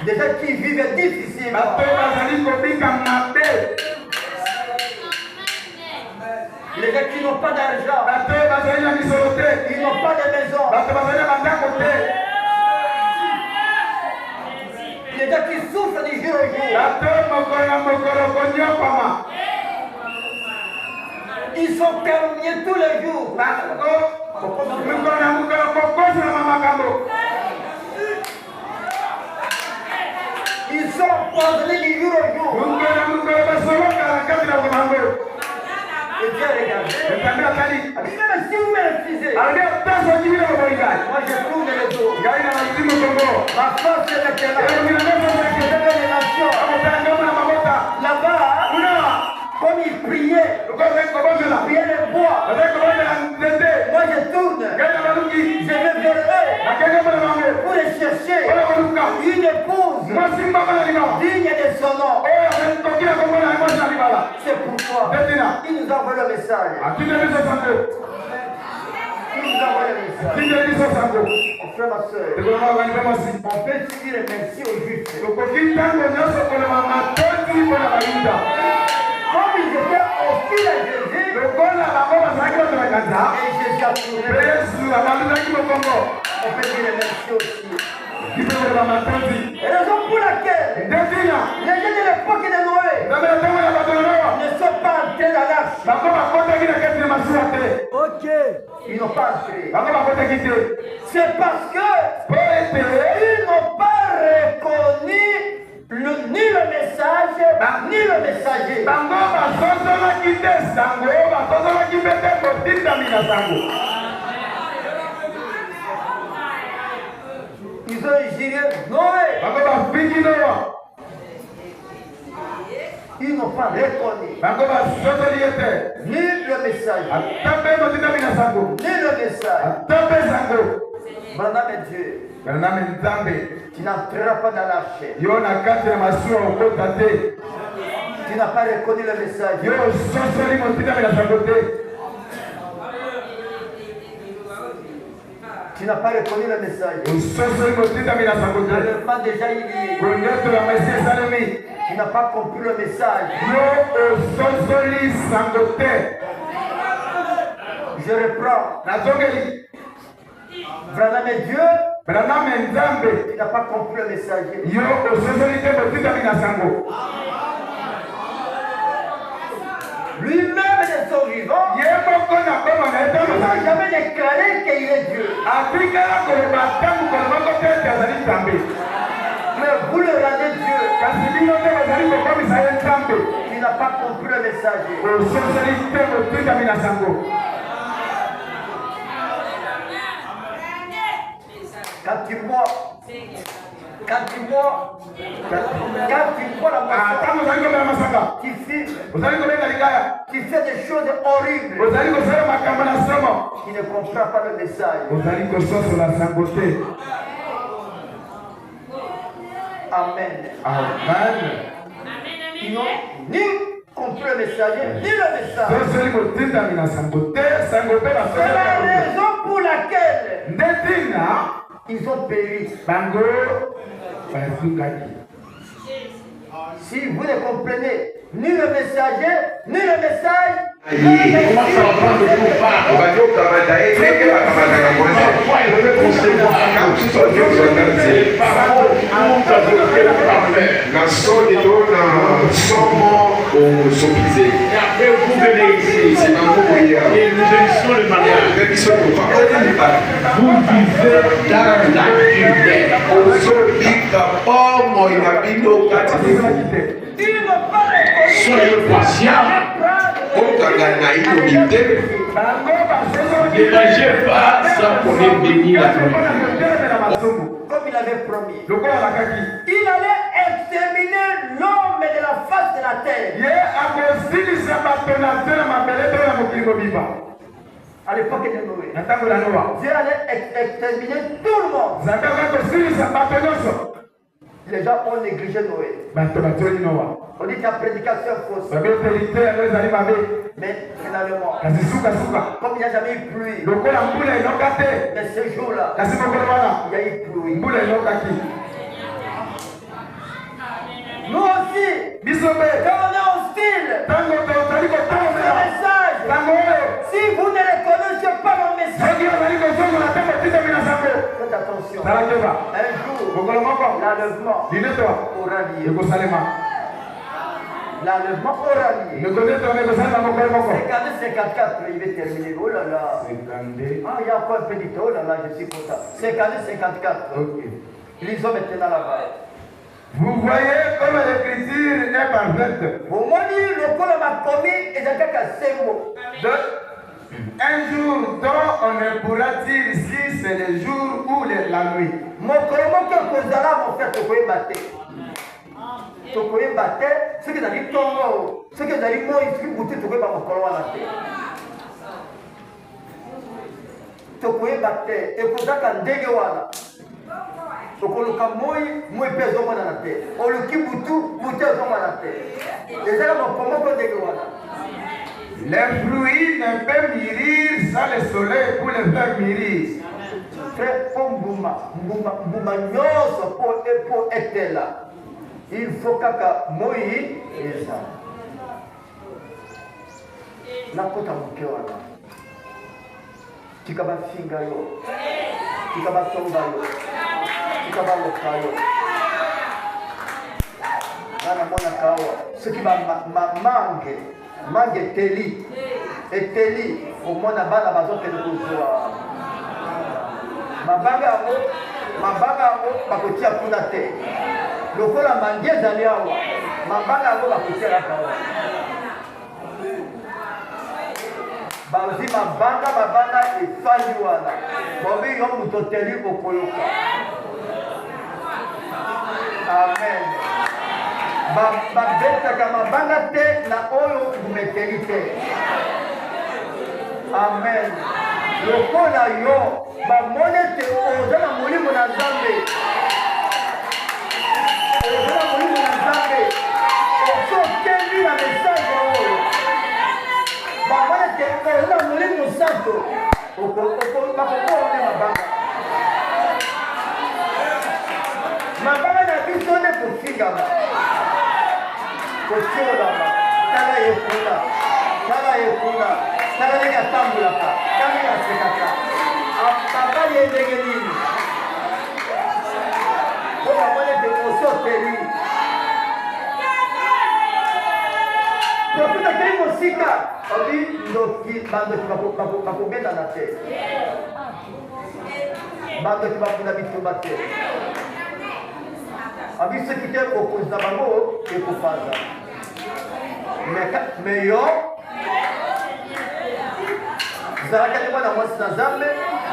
déjà qui vivent difficilement bato bazali kobika mabe les gens qui n'ont pas d'argent bato bazali na misolo te ils n'ont pas de maison bato bazali na bandako te les gens qui souffrent du jour au jour bato mokolo na mokolo konyokama ils sont calomniés tous les jours mokolo na mokolo kokoselama makambo ils sont poisonnés du jour au jour mokolo na mokolo basoloka na kati na komango et Dieu regarde nzambe atali même si vous me refusez alobi ataso kibila kobolingai moi je tourne le dos ngai na maliti mokongo ma force est maintenant elongi na je mesosaki devais les nations akotala ngombo na mabota là-bas kuna comme ils priaient lokola kobondela priaient les bois bazali kobondela nzete moi je tourne ngai na baluki je vais vers eux nakenge mpo na bango pour les chercher mpona koluka une épouse mwasi mbamba na libala digne de son nom oyo akoki na komona ye mwasi na libala c'est pourquoi ndetina il nous envoie le message atinde biso sango il nous envoie le message atinde biso sango frère ma soeur ekoloma bakani mpe mwasi on peut dire merci aux juifs tokoki ntango nyonso kolema matondi mpona bayuda comme ils étaient hostiles à Jésus lokola bango bazalaki bato bakanza et Jésus a mpe tourné yesu abandonaki mokongo on peut dire merci aussi kipe kolema matondi raison pour laquelle ndetina les gens de l'époque de Noé nzambe na ntango ya bato na noa ne sont pas entrés dans l'arche bango bakotaki na kati na masuwa te Ok. ils n'ont pas entré bango bakotaki te c'est parce que mpo ete ils n'ont pas reconnu ni le message ni le messager bango basozolaki te sango basozolaki mpe te kotindami na sango ils ont juré Noé bango bafiki noa ils n'ont pas reconnu bango basozoli ye te ni le messager ata mpe kotindami na sango ni le message ata mpe sango Madame et Dieu banami nzambe tu n'entreras pas dans l'arche yo na kati ya masuwa okota te tu n'as pas reconnu le message yo ososoli motindami na sango te Tu n'as pas reconnu le message. ososoli kotindami na sango te L'enlèvement déjà il y est. kondetola mesi esalemi Tu n'as pas compris le message. yo ososoli sango te Je reprends. nazongeli Branham est Dieu. braname nzambe Tu n'as pas compris le message. yo ososoli te kotindami na sango Lui-même de son vivant, ye moko na bomo na il n'a etamozali jamais déclaré qu'il est Dieu. atikala koloba te mokolo moko te ete azali nzambe Mais vous le rendez Dieu. kasi bino te bozali kokomisa ye nzambe Tu n'as pas compris le message. ososoli te kotindami na sango Quand tu bois, quand tu bois la boisson, ntango ozali komela masanga tu fais ozali kobenga likaya des choses horribles. ozali kosala makambo na somo Tu ne comprends pas le message. ozali kososola sango te Amen. amen Ils n'ont ni compris le message, ni le message. tosoli kotindami na sango te sango mpe C'est la basoli raison pour laquelle nde ntina ils ont péri. bango bazungaki Si vous ne comprenez ni le messager, ni le message, Nasoni tona somo osopize. Et après, vous venez ici. C'est ma mouille. Et nous bénissons le mariage. Vous vivez dans l'actualité. ils n'ont pas reconnu. Soyez patients. bango basosoli Ne mangez pas sans qu'on ait béni la famille. Comme il avait promis. lokola alakaki Il allait exterminer l'homme de la face de la terre. ye akosilisa bato na se na mabele to na mokili kobiba À l'époque de Noé. na ntango na noa Dieu allait exterminer tout le monde. nzambe akoki kosilisa bato nyonso Les gens ont négligé Noé. bato batioli noa On dit ta prédication est fausse. babeteli te yango ezali mabe Mais finalement, kasi sukasuka comme il n'y a jamais eu pluie, lokola mbula enoka te mais ce jour-là, kasi mokolo wana il y a eu pluie. mbula enokaki Nous aussi, biso mpe quand on est hostile, ntango tozali ce kotomela message, ntango oyo si vous ne reconnaissez pas mon message, soki ozali kozongola te kotindami na sango faites attention. tala keba Un jour, mokolo moko l'enlèvement linetwa aura lieu. ekosalema L'enlèvement aura lieu. mekonetwa ekosalema mokolo moko 52-54, il va terminer. Oh là là. Ah, il y a encore un peu de temps. Oh là là, je suis content. 52-54. Ok. Lisons maintenant là-bas. Vous voyez comme l'écriture est parfaite. Au moins, le col m'a commis et j'ai quelqu'un sembo. Un jour dont on ne pourra dire si c'est le jour ou la nuit. Mon colomo que kozala mon frère tokoye bate. Tokoye bate, ce que j'ai dit tongo, ce que j'ai dit moi ici bouté tokoye ba mon colomo na te. Tokoye bate et kozaka ndenge wana. Okoluka moi pe ezomona na te. Oluki butu ezomona na te. Ezala makomo ko ndenge wana. Les fruits ne peuvent mûrir sans le soleil pour les faire mûrir. Frère, pour mbuma nyonso pour être là. Il faut kaka moi eza. Nakota moke wana. Tika bafinga yo. Tika batonga yo. Tika baloka yo. Nana mona kawa. Ce qui va mange teli. Et teli, au monde à bas la bazo que nous mabanga yango bakotia kuna te. Lokola mangi ezali awa. Mabanga yango bakotia kaka awa. Bazi mabanga efandi wana. Bobi yo muto teli okoyoka. Amen. Babetaka mabanga te na oyo bumeteli te. Amen. Lokola yo bamone te oza na molimo na Nzambe. Oza na molimo na Nzambe. Osokendi na message oyo. Bamone te oza na molimo santo. Bakokona mabanga. nde kofingama kotiolama tala ye kuna tala ndenge atambolaka tala ndenge asekaka papa ye ndenge nini po bamoni ete osoteli tokutaki mosika obi ndoki bandoki bakobendana te bandoki bafunda bitumba te abi soki te okonzi na bango ekopanza me yo zalaka te mwana mwasi na nzambe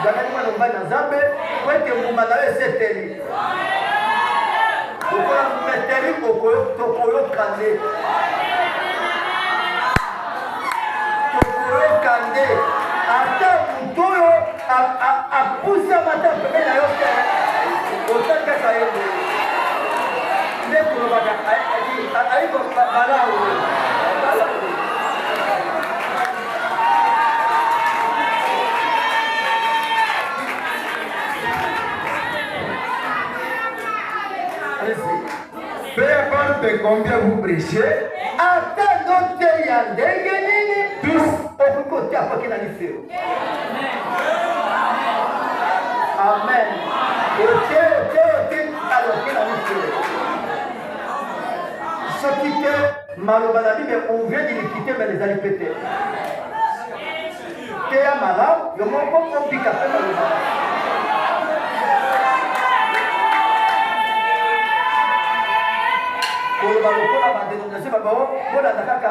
zalaka te mwana mobali na nzambe po ete mbuma na yo eseteli okola meteli tokoyoka nde kande ata moto oyo apusama te peme na yo te otali kaka ye boye nde kolobaka ayiko balawo Peu importe combien vous prêchez, ata ndote ya ndenge nini okoki kotia kwaki na lifelo amen otie aloki na lifelo soki te maloba na bible on vient de likite mais ezali pe te teya malamu yo moko obika mpe maloba koloba lokola badenomination babao bolanda kaka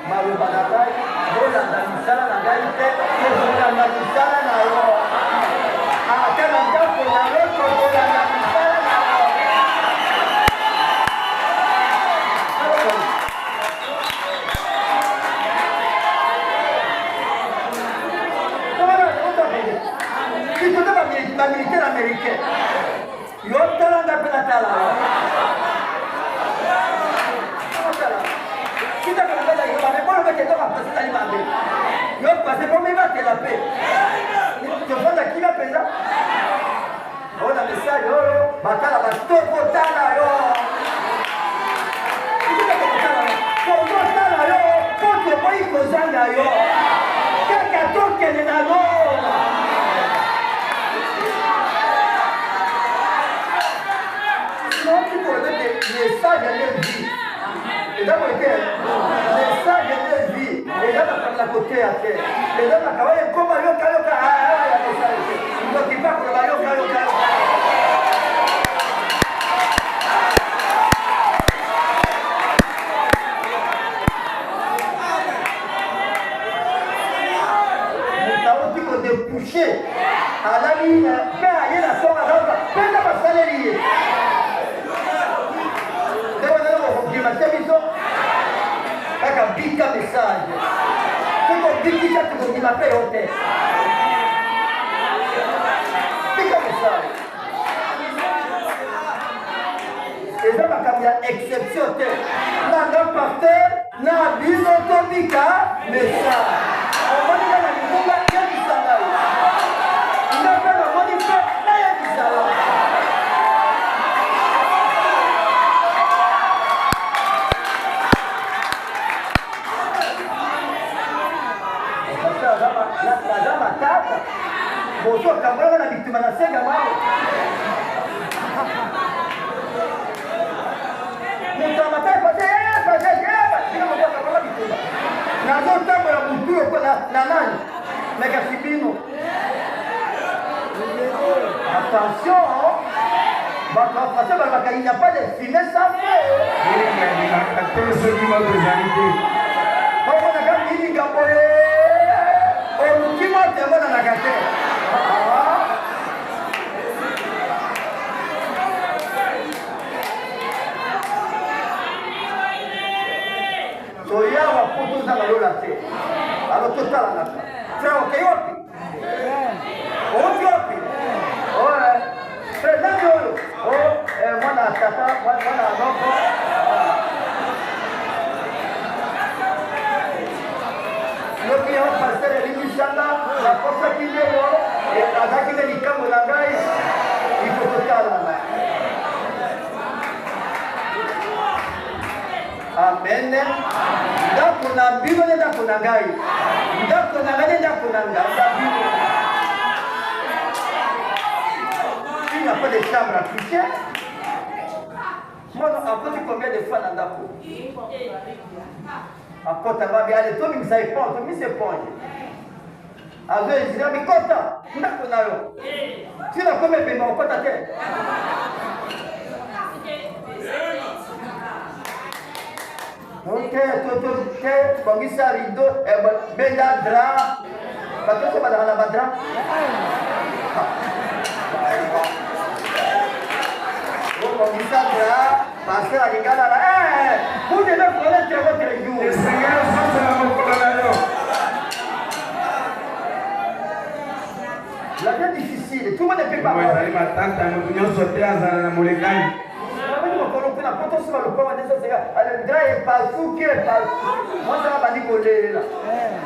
maloba na ngai bolanda misala na ngai te tokolanda misala na yo ata na ndako na yo tokolanda misala na yo kitoto bamilitaire américain yo talanga mpe natala yo pase po mibatela pe tofanda kina mpenza ona message oyo batala batokotala yo tokotala yo po tokoyi kozanga yo kaka tokende na lona noki kolobete message ya levi eza koete message de vie eza bakamela koteya te eza bakawa ekoma yokayoka ya message te nokipa koloba yokayoka moto auti kodepushe alali mpe aye na songa azaoka mpenza basaleli ye te biso kaka bika message tokobikisa tokobima mpe yo te bika message eza makambo ya exception te nanga parter na bino tobika message omonika na libunga yebisanga yo nga mpe namoni mpe nayebisala naza matata moto akambolaka na bituma na senga mao moto ya matata pase moto akambola bituma nazotambola mutu oko na nani na kasi bino attention bato bafrase balobaka il n'y a pas de fumée sans feu omonaka nini ngambo oluki moto emonanaka te toyawa po tozanga lola te alo totalanaka frère okei wapi outi wapi nani oyo mwana tata mwana anoko loki yo paster elimisanga nakosaki lelo azaki nde likambo na ngai iko totalana Amen. Ndako na bino ne ndako na ngai. Ndako na ngai ndako na ngai. Il n'y a pas de chambre à coucher. Moi, on compte combien de fois dans ndako? A kota ba bi ale to mi sai pon, to mi se pon. Azo ezira mi kota, ndako na yo. Sina kome pe ma kota te. Ok, to ke bongisa rido e benda dra. Ba to ba na badra. Bongisa dra, passer à l'égala là. Vous devez connaître votre jour. Le Seigneur s'en mon colonel. La vie est difficile, tout le monde ne peut pas. Moi, j'arrive à tante, nous sommes sautés à Zaranamolekani. Moi, ça va dire que là.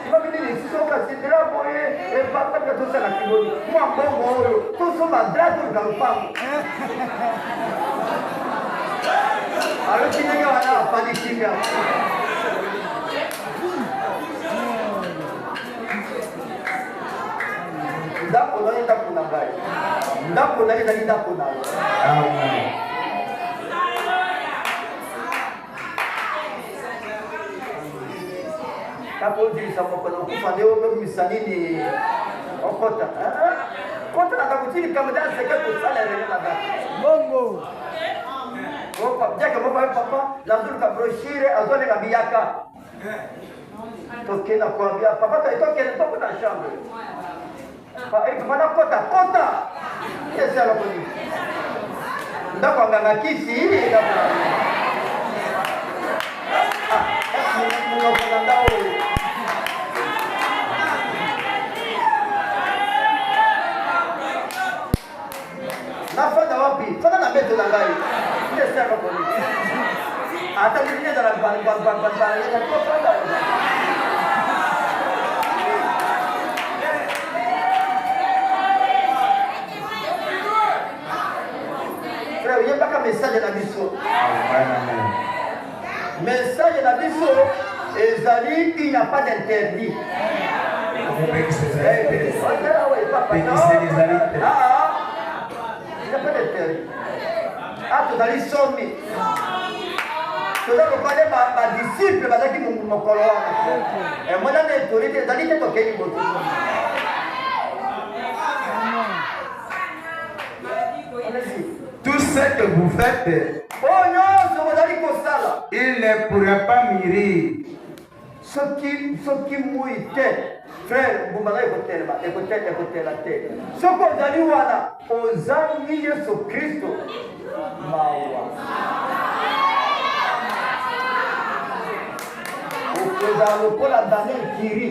Tu vas me dire, si on casse le drap, et pas que tout ça, moi, bon, tout ça, ma drap, tout le temps. Alors, tu n'es pas là, pas de chimia. Ndako na ndako na ngai. Ndako na ndako na ngai. Amen. Kapo dirisa moko na kufande obe misanini okota. Kota na kabutini kama dans ce que tout ça les là-bas. Bongo. Opa, jaka papa, la nzuri ka brochure azone kabiyaka. Tokena kuambia papa tokena tokona chambre. Pana kota. Kesi ala koni. Ndako nganga kisi ili ndako. Muna ndao. Nafanya wapi? Fanya na beto na ngai. Kesi ala koni. Hata nini ndara ban. Il n'y a pas qu'un message de la mission. Message de la mission, il n'y a pas d'interdit. Il n'y a pas d'interdit. Ah, tu as dit sommet. Tu dois parler à ma disciple, qui mon colon. Et moi, dans les autorités, dans les autorités, tout ce que vous faites, il ne pourra pas mûrir. Ce qui mouille, frère, vous m'avez écouté la tête. Ce qu'on a dit, voilà, aux amis de Christ, Mawa. Vous avez pour la Daniel Kiri.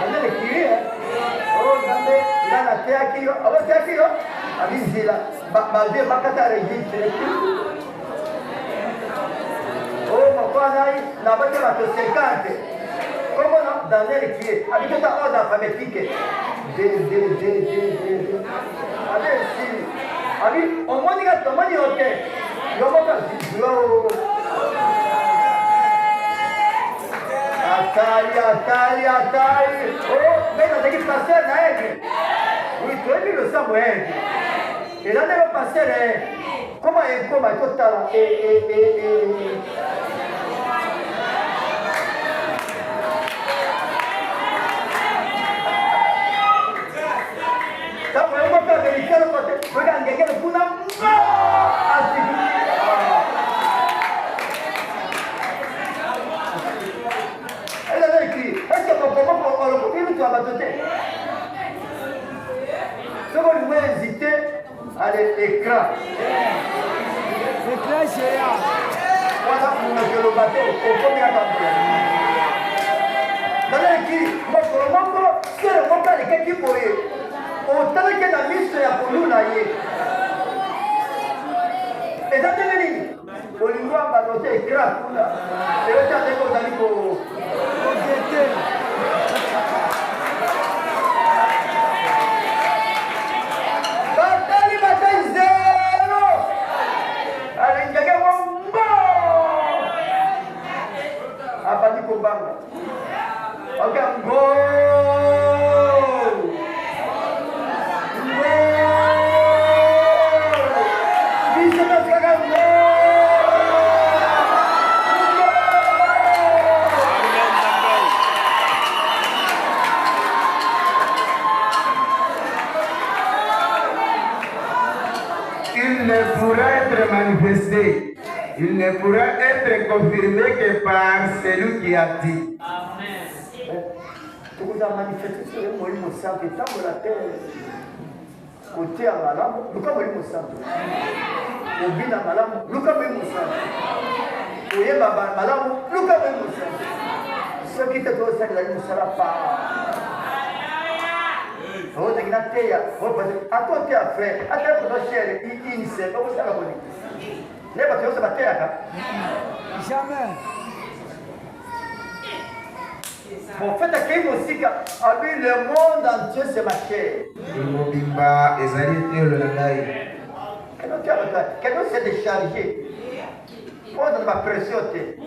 Daniel Kiri, hein? Oh, Daniel, là, la terre qui, ah, ouais, terre qui, Avisez là, malgré ma registre. Oh, mon frère, la bataille va te 50. Comment non? Daniel qui est avec ta ordre alphabétique. Allez, si. Allez, on m'a dit que tu m'as dit, ok. Je m'en vais. Atali. Oh, mais dans l'équipe pasteur, oui, tu as vu le Samuel. Et là, le pasteur, comment est total? Ça, vous pouvez pas vérifier le côté. Regarde, quelqu'un le coup là. Elle avait écrit. Est-ce que comment on le copie, tu vas battre? Ce que vous pouvez hésiter à l'écran. L'écran géant. Voilà, vous mettez le bateau au premier attention. Dans l'écrit, c'est le moment de quelqu'un qui pourrait. Autant que la mise est pour nous là. Et dans le ligne, au niveau de l'écran, et le temps de vous allez pour. kobanga. Ok, go. Il ne pourra être manifesté, il ne pourra être confirmé que par celui qui a dit. Amen. Tu vous as manifesté sur le Moïse Santo, tant que la terre, côté à Malam, nous comme Moïse Santo. Au bin à Malam, nous comme Moïse Santo. Au Yéba Malam, nous comme Moïse Santo. Ce qui te doit faire, il ne sera pas. Oh, t'as gagné tes ya. Oh, parce que à toi t'es à faire. À toi pour toi cher, il sait pas où ça va venir. Les bateaux se battent là. Jamais. Bon, faites accueillir aussi avec le monde entier c'est ma chair. Mobimba ezali te le ngai. Qu'est-ce que c'est déchargé? Pour dans ma pression t'es.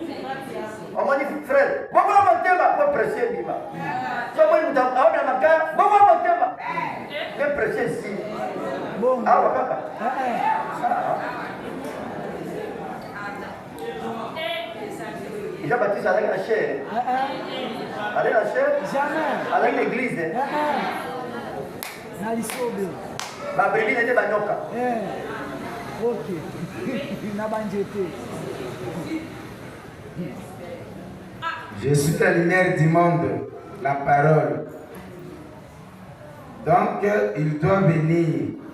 On m'a dit frère, bon mon thème pour presser bima. So moi nous dans on a ma bon mon thème. De presser si. Bon. Ah ouais papa. Jean-Baptiste avec la chair. Avec la chair? Jamais. Avec l'église. Nalisobe. Ma brebis n'était pas noka. Ok. Nabanjete. Je suis la lumière du monde, la parole. Donc, il doit venir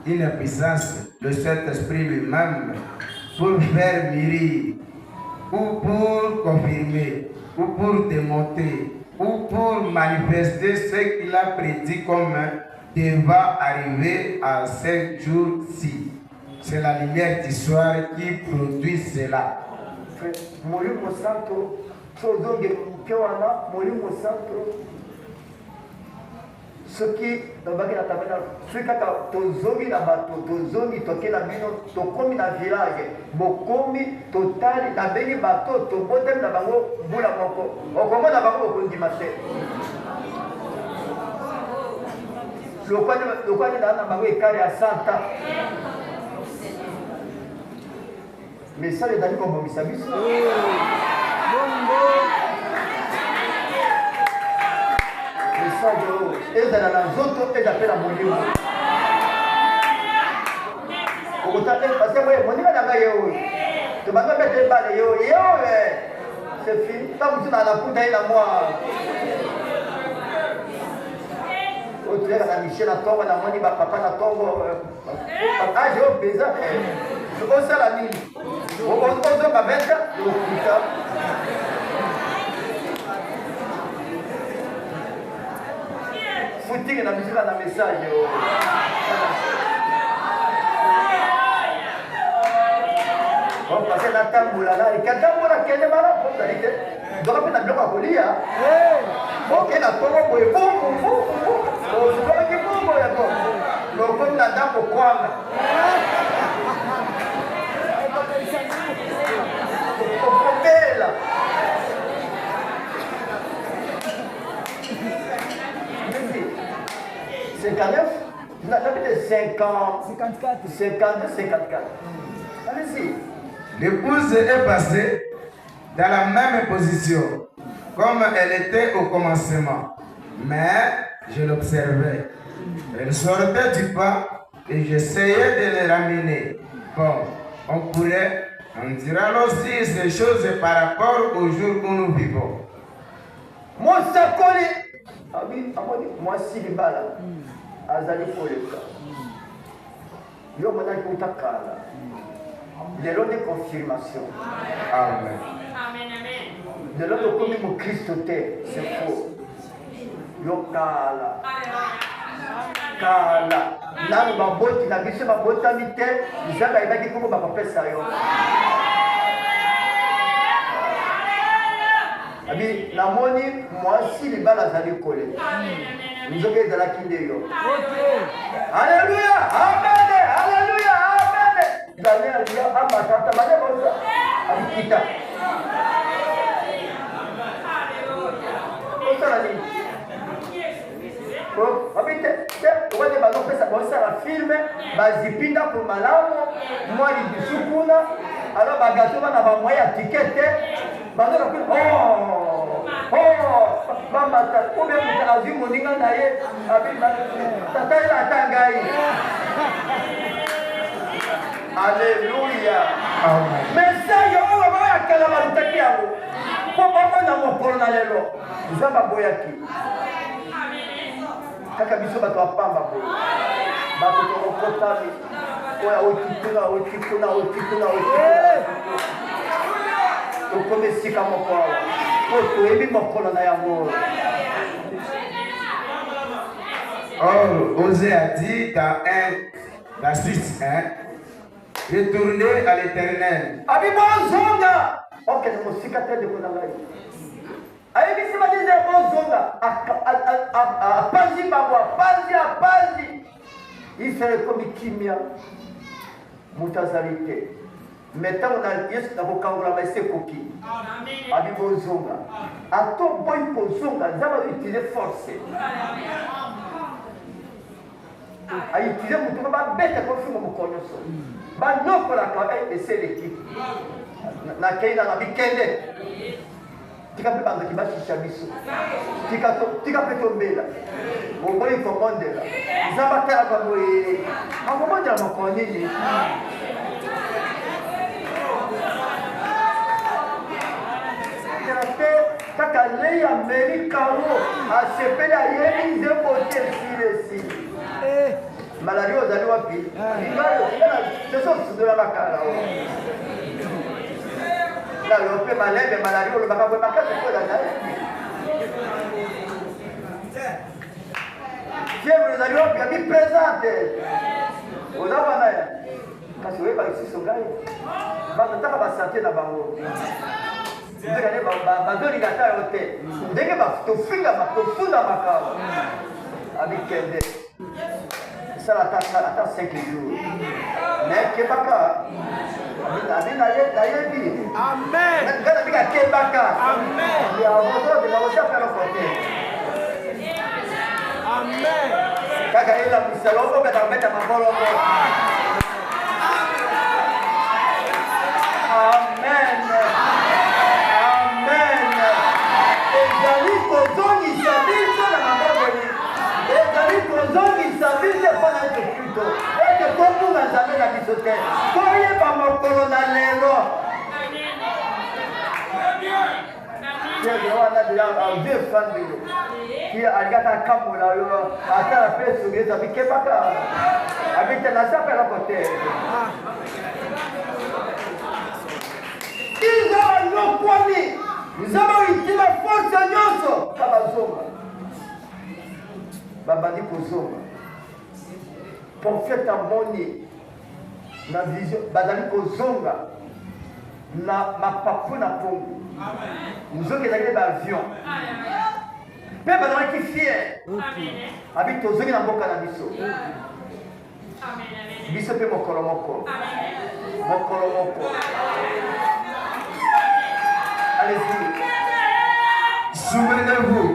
une puissance, le Saint-Esprit lui-même, pour faire mûrir, ou pour confirmer, ou pour démontrer, ou pour manifester ce qu'il a prédit comme devant arriver à 5 jours-ci. C'est la lumière du soir qui produit cela. Molimo Santo, Sozonge Kewana, Molimo Santo, ce qui, dans le tabernacle, ce qui est Tozongi na bato, Tozongi toke na bino, Tokomi na village, Bokomi, Totali, na beni bato, Tobotem na bango, Bula Moko, Okomo na bango, Okondimase. Le quoi de la bango est carré à 100 ans. Mais ça, les amis, comme ça, oui. Et dans la zone, et j'appelle la monnaie. Parce que moi, mon niveau d'agay, tu vas mettre des balles, c'est fini. Tant que tu as la poudre, à moi. Tu es à la Michel, la tombe, la monnaie, papa, la tombe. Ah, j'ai au bizarre. Je pense à la mine. On va mettre le putain. Footing na musique na message. On passe la tamboula là et quand tamboula kene mara pour ça dit. Donc après na bloc à colia. OK na tomo boy bon. Oh, je crois que bon boy d'accord. Donc comme na dame pour quoi? Belle. C'est 59, vous avez 50, 54. 52, 54. Allez-y. L'épouse est passée dans la même position, comme elle était au commencement. Mais je l'observais. Elle sortait du pas et j'essayais de les ramener. Bon, on dira aussi ces choses par rapport au jour où nous vivons. Moi, ça colle. Moi, si les balles, azali koleka. Yo, maintenant, il faut takala. Les lots de confirmation. Amen. Les lots de comme mon Christ, c'est faux. Yo, kala. Kala. Nanu baboti na biso babotami te nzambe ayebaki kombo bakopesa yo abi namoni mwasi libala azali kole nzoka ezalaki nde yo alleluya amen alleluya amen daniel amatata bane bosa abikita filme bazipinda pour malamu moi libisukuna alors bagato bana bamoya ya tikete bazora ku mama ta ube muta azwi moninga na ye abi tata ila tangai Alléluia. Message oyo bayakela balutaki yango po bamona mokolo na lelo nzambe aboyaki kaka biso bato bapamba boye bato tokokotami oyo otikuna tokoma esika moko awa po toyebi mokolo na yango. Or, Osée a dit dans 6, retournez à l'Éternel. Abibozonga. Ok, c'est mon cicatrice de mon amour. Ayebi sima dize bozonga. Apanzi bangwa, apanzi. Israël comme kimia. Mutazalite. Maintenant on a Yesu na bokangula maise koki. Abibozonga. Ato boy pozonga, zaba utiliser force. Ayikize mutu babeta ko fuma mukonyoso banokola ka ese l'équipe na keina na bikende tika pe banga kibashisha biso tika pe tombela ngomoi komondela zaba tala kwa boye amomonja makonini kaka lei Amerika wo asepela yebi zepote siresi malari ozali wapi tesosudola bakala nalo mpe malembe malari olobaka bwe makasi kola naye fievre ozali wapi ami présente oza wana ya kasi oyeba lisusu ngai bataka basante na bango ndenge bazolinga ta yo te ndenge tofundamaka abikende ça attend 5 jours. Mais Kebaka, amen. Prophète Amoni, na vision, bazali kozonga na mapapu na pongo. Nous autres qui avion. Pe bazali ki fier. Abi tozongi na mboka na biso. Biso pe mokolo moko. Allez-y. Souvenez-vous.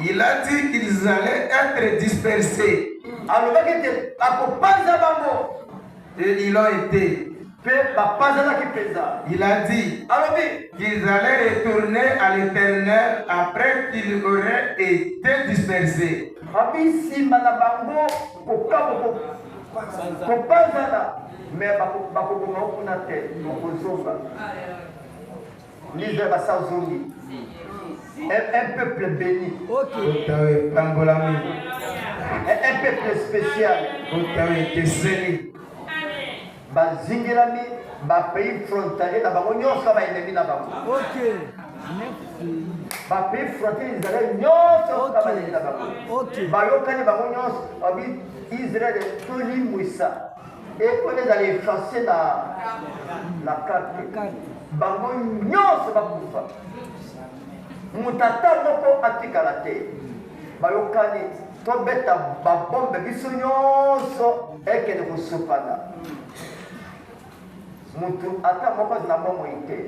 Il a dit qu'ils allaient être dispersés. Et ils l'ont été. Il a dit qu'ils allaient retourner à l'Éternel après qu'ils auraient été dispersés. Un peuple béni. Un peuple spécial. Bazingilami, ba pays frontalier, na bango nyonso ba ennemi na bango. Ba pays frontalier Israël nyonso ba ennemi na bango. Ba yokani bango nyonso abi Israël toli mwisa. Et pour les aller effacer la carte. Bango nyonso ba kufa. Mutata moko atikala te. Ba yokani to beta ba bombe biso nyonso ekene kusupana. Mutu ata moko na momo ite.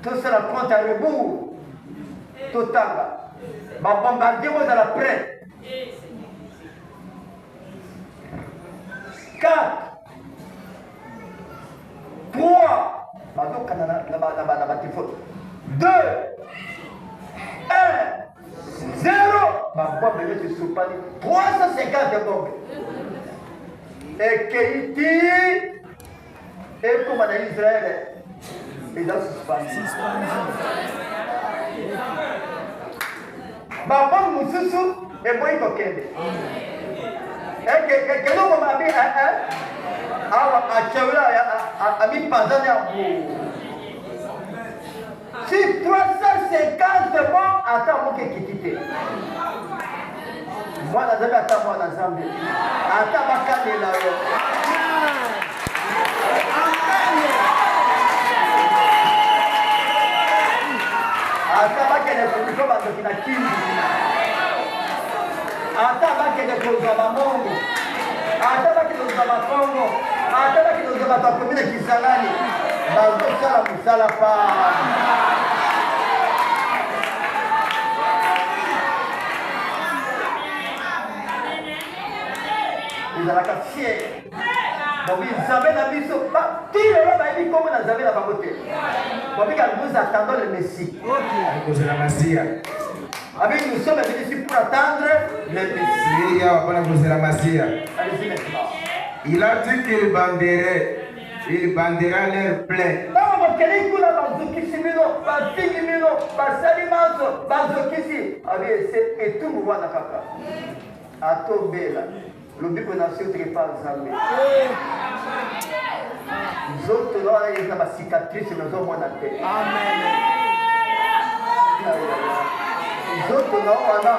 Tout cela compte à rebours. Totanga. babombardier ozala prêt. 4 3 bazokana na batifone 2 1 0 babombe nyonso esopani 350 bombe ekei ti ekoma na Israele eza suspendu babombe mosusu eboyi kokende keloko mabi awa achewela amipanzani ya si 350 bon ata moke ekiti te mwana nzambe ata mwana nzambe ata bakalela yo ata bakende komiko bandoki na kindi ata bakende kozwa bamongo ata bakende kozwa bakongo ata bakende kozwa bato akomine Kisangani bazosala mosala pa ezalaka fier bobi nzambe na biso ti lelo bayebi kombo na nzambe na bango te bobika nous attendons le Messie kozala Masia. avec nous sommes venus ici pour attendre le Messie. Allez-y maintenant. Il a dit qu'il bandera l'air plein. Ntango bakeli kuna bazokisi bino bafingi bino basali manso bazokisi abi etumbu wana kaka atobela lobiko na sotre pa nzambe nzoto nawana eza basicatrice nazomona te nzoto nawana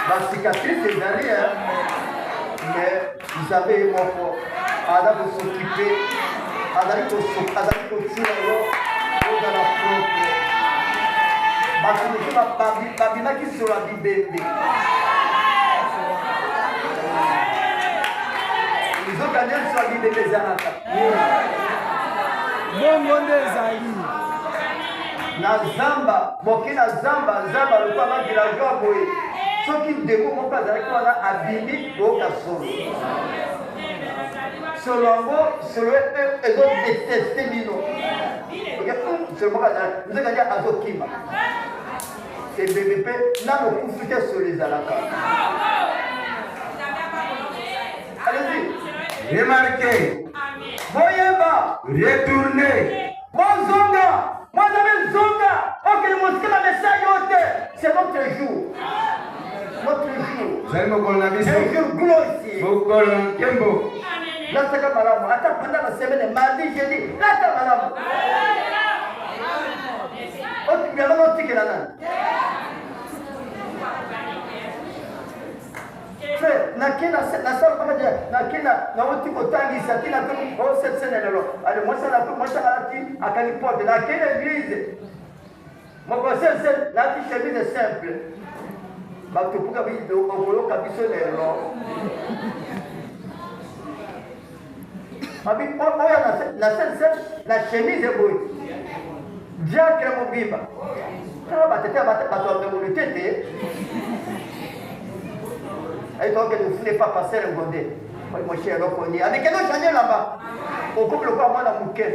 basicatrice ezali mais nzambe ye moko aza kosokipe azali kotia yo ozala propre bato mosusu babimaki sola bibembe nzoka nyonso ya bibembe ezalaka bongo nde ezali na zamba moke na zamba lokwa bavillageois boye soki ndeko moko azalaki wana abimi boyoka solo yango solo ezodeteste bino solo moko azalaki nzekadi azokima ebebe mpe nano kufi te solo ezalaka. Allez-y. Remarquez. Boyeba. Retournez. Bonzonga. Moi j'avais zonga. Ok, le mosquée la message c'est notre jour. Notre jour. Vous allez me coller un jour glorieux. Vous collez Kembo. Là c'est comme madame. Attends pendant la semaine mardi jeudi. Là c'est madame. Oh tu viens maintenant ticket là. nakena nasala kama je nakena na woti kotangisa tina ko o cette scène lelo ale moi ça alati akalipote nakena église mon conseil c'est la chemise simple bato puka bido okolo kabiso lelo abi oya na scène la chemise boy dia kremo bimba kama batete bato de tete. Et donc, ne voulez pas passer le gondé. Moi, je suis là. Avec un autre changé là-bas. Au couple, quoi, moi, dans mon cœur.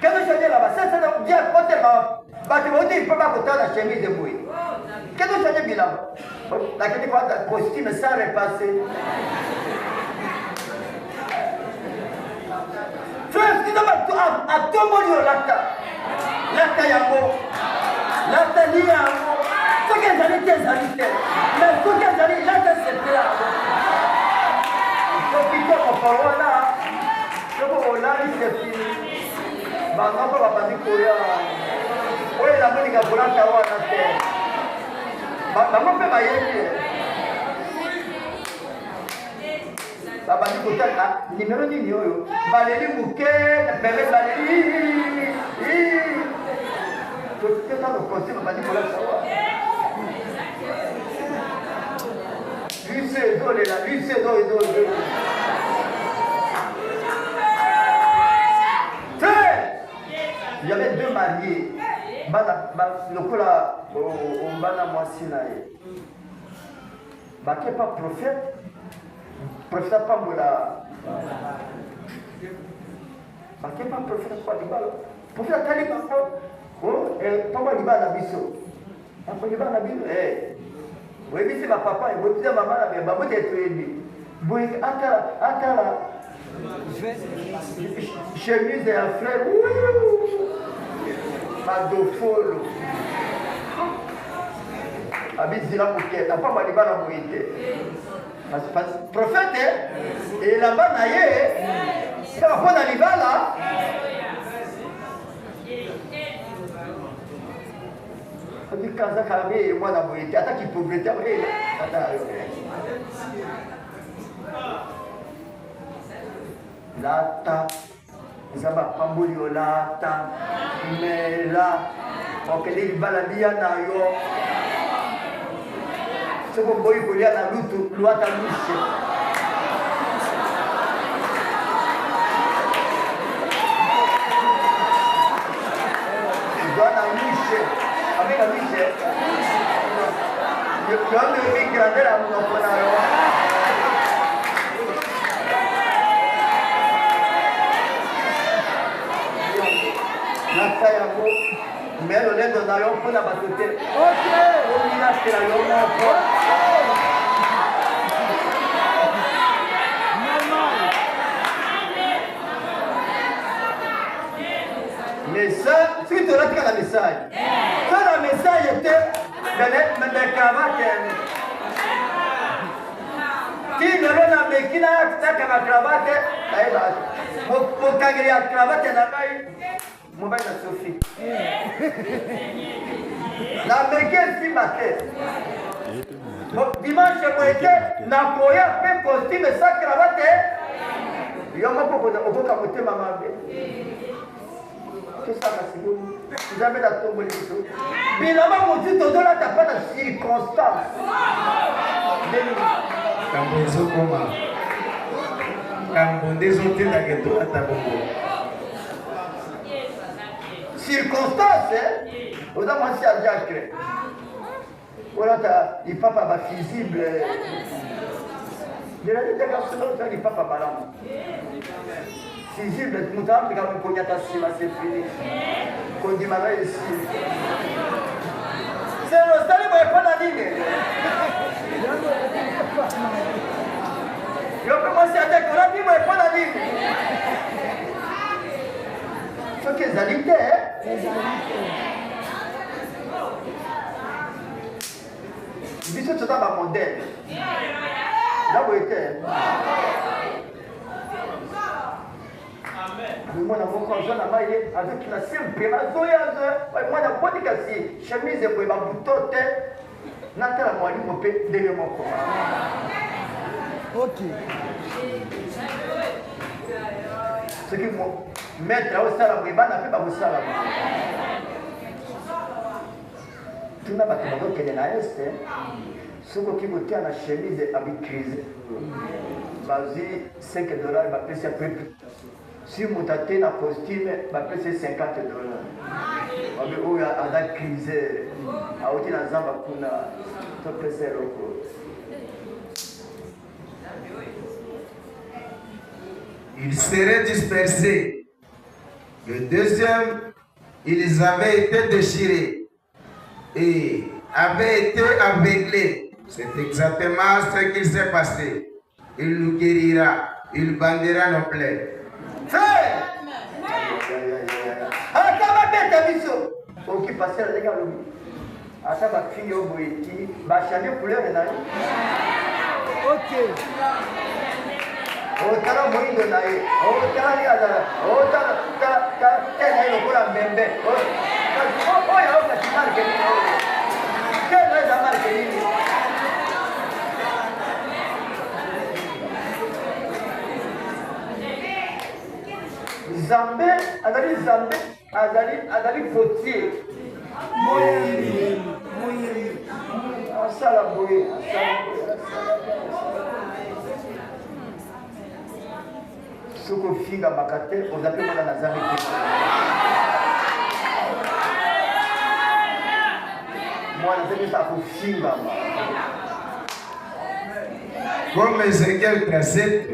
Quel autre changé là-bas? Ça, c'est bien côté là. Bah, tu vas dire, il ne peut pas côté la chemise de bouille. Quel autre changé là-bas? La question de costume sans repasser. Frère, tu dois à tout le monde, là, yango. Là, yango. Ce qu'elles allaient, mais ce qu'elles allaient, là, c'est là. Il faut quitter mon parole là. Je veux là, c'est fini. Maintenant, on va pas dire que oui, la bonne gars pour la tawa na terre. Maman fait mailler. Ça va dire que numéro ni yo. Valérie Mouquet, bébé Valérie. Tout est dans le conseil, on va dire pour la tawa. Lui c'est d'eau, lui c'est d'eau. Il y avait deux mariés. lokola bana mwasi na ye bake pa prophète apambola bake pa prophète kwa libala prophète atali bango pamba libala na biso apo libala na biso oyebisi bapapa ebotiza mama na bia babote etoyebi boye atala chemise ya frère madofolo abizila moke apamba libala boye te prophète elamba na ye kaka mpo na libala kaza kabe mwana boye te ataki pauvreté lata eza bapamboli olata mela okende libala lia na yo soko boyi kolia na lutu lwata lushe lwana lushe ameka lushe yondo migrandera munoko na yo nasa yango melo lendo na yo mpona bato te ominasela yo moko message soki tolatika na message so na message te mekravate ti lelo na meki nakanga cravate nayebate mokangeli ya cravate na ngai mobali na Sophie na meki esimba te dimanche boyeke nakoya mpe costume sa cravate yo moko okoka motema mabe tosaka sikoni nzambe na tomboli biso bilamba motu tozolata mpa na circonstance kambo ezokoma kambo nde ezotindaka etolata bongo circonstance oza mwasi ya jacre olata lipapa bafisible delateka soza lipapa malamu visible moto apeka mokonyata nsima c'est fini kondimaka esili selo osali boye mpo na nini yo mpe mwasi ateke olati boye mpo na nini soki ezali te biso toza bamodele eza boye te mwana moko aza na mai ye azokina simple azoya mwana boti kasi chemise boye babuto te natala mwalimu mpe ndenge moko soki maître aosala boye bana mpe bakosala tuna bato bazokende na este soki oki kotia na chemise abicrise bazwi 5 $ bapesi apres si moto ate na costume bapesi 50 $. babe oyo aza crise auti na zamba kuna topesa eloko ils seraient dispersés. Le deuxième, ils avaient été déchirés et avaient été aveuglés. C'est exactement ce qu'il s'est passé. Il nous guérira, il bandera nos plaies. akababeta biso okipase alenga lobi ata bafille oyo boye ti bachange couleur na ye otala moyindo na ye otala ni azala otala te na ye lokola mbembe oyo aokati marke nini te na eza marke nini Zambé, azali potier. Asala boye. Soko finga makate, ozape mwana na Zambé. Comme Ézéchiel 37,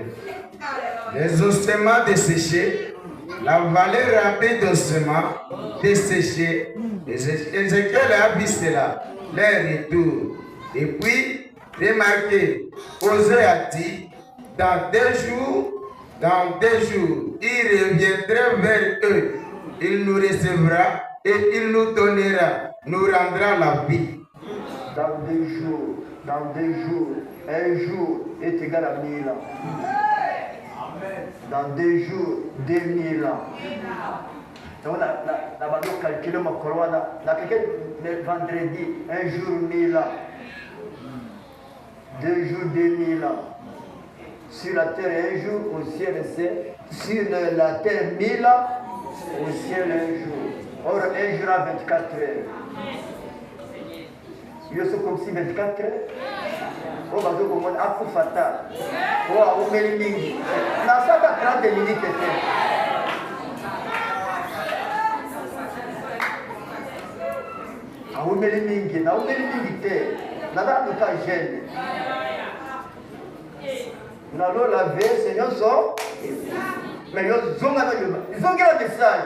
les ossements desséchés, la vallée remplie d'ossements desséchés. Ézéchiel a vu cela, leur retour. Et puis, remarquez, Osée a dit, dans 2 jours, il reviendra vers eux, il nous recevra et il nous donnera, nous rendra la vie. Dans 2 jours, 1 jour est égal à 1000 ans. Dans 2 jours, 2000 ans. Donc, on va calculer ma couronne. Le vendredi, 1 jour, 1000 ans. 2 jours, 2000 ans. Sur la terre, 1 jour, au ciel, c'est. Sur la terre, 1000 ans, au ciel, 1 jour. Or, 1 jour à 24 heures. Je suis comme si 24 heures. Oh, bah, donc, on a tout fatal. Oh, on met les mingi. Dans ça, 30 minutes, ah, on met les mingi. On met les mingi. Nada do cas gêne. Nous allons laver, Seigneur, sort. Mais ils ont un message.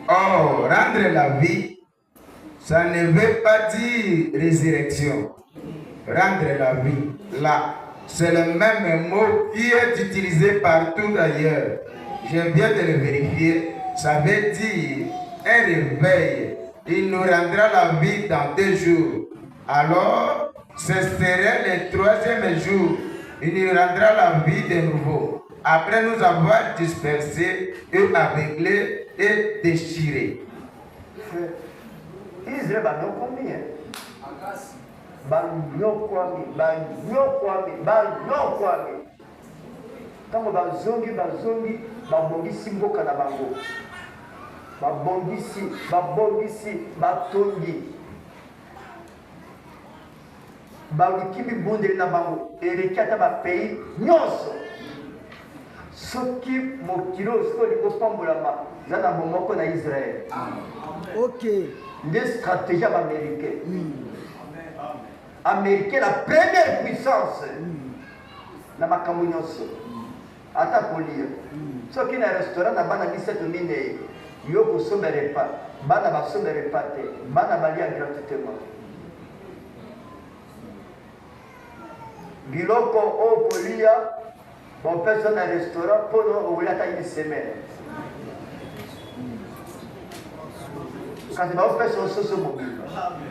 Oh, rendre la vie, ça ne veut pas dire résurrection. Rendre la vie, là, c'est le même mot qui est utilisé partout ailleurs. Je viens de le vérifier. Ça veut dire un réveil. Il nous rendra la vie dans 2 jours. Alors, ce serait le 3e jour. Il nous rendra la vie de nouveau. Après nous avoir dispersés et aveuglés et déchirés. Israël va nous combien? Quand bazongi babongisi mboka na bango, babongisi batongi, balukimi bondeli na bango eleki ata bapays nyonso. Soki mokili oyo soki olingi opambolama eza na bomoko na Israël. Ok. Nde stratégie ya baaméricain. Américain, la première puissance na makambo nyonso. Ata kolia. Soki na restaurant na bana 17 minei, yo kosomba repas, bana basomba repas te, bana balia gratuitement. Biloko oyo kolia, bopesa na restaurant mpono okolia ata 1 semaine. Kasi baopesa ososo mobile,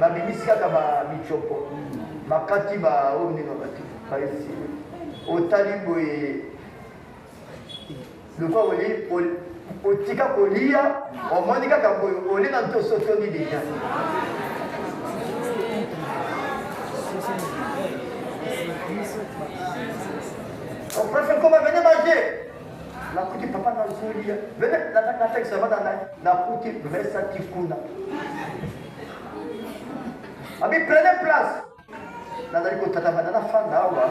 babimisi kaka bamichopo, bakati oyo ndenge bati baesi. Otali boye lokwa otika kolia, omoni kaka boye oli na nto osotoni deja. On préfère comment venir manger. La kuti papa na zolia. Venez la texte va dans la kuti versa tikuna. Abi prenez place. La dali ko tata bana fanda wa.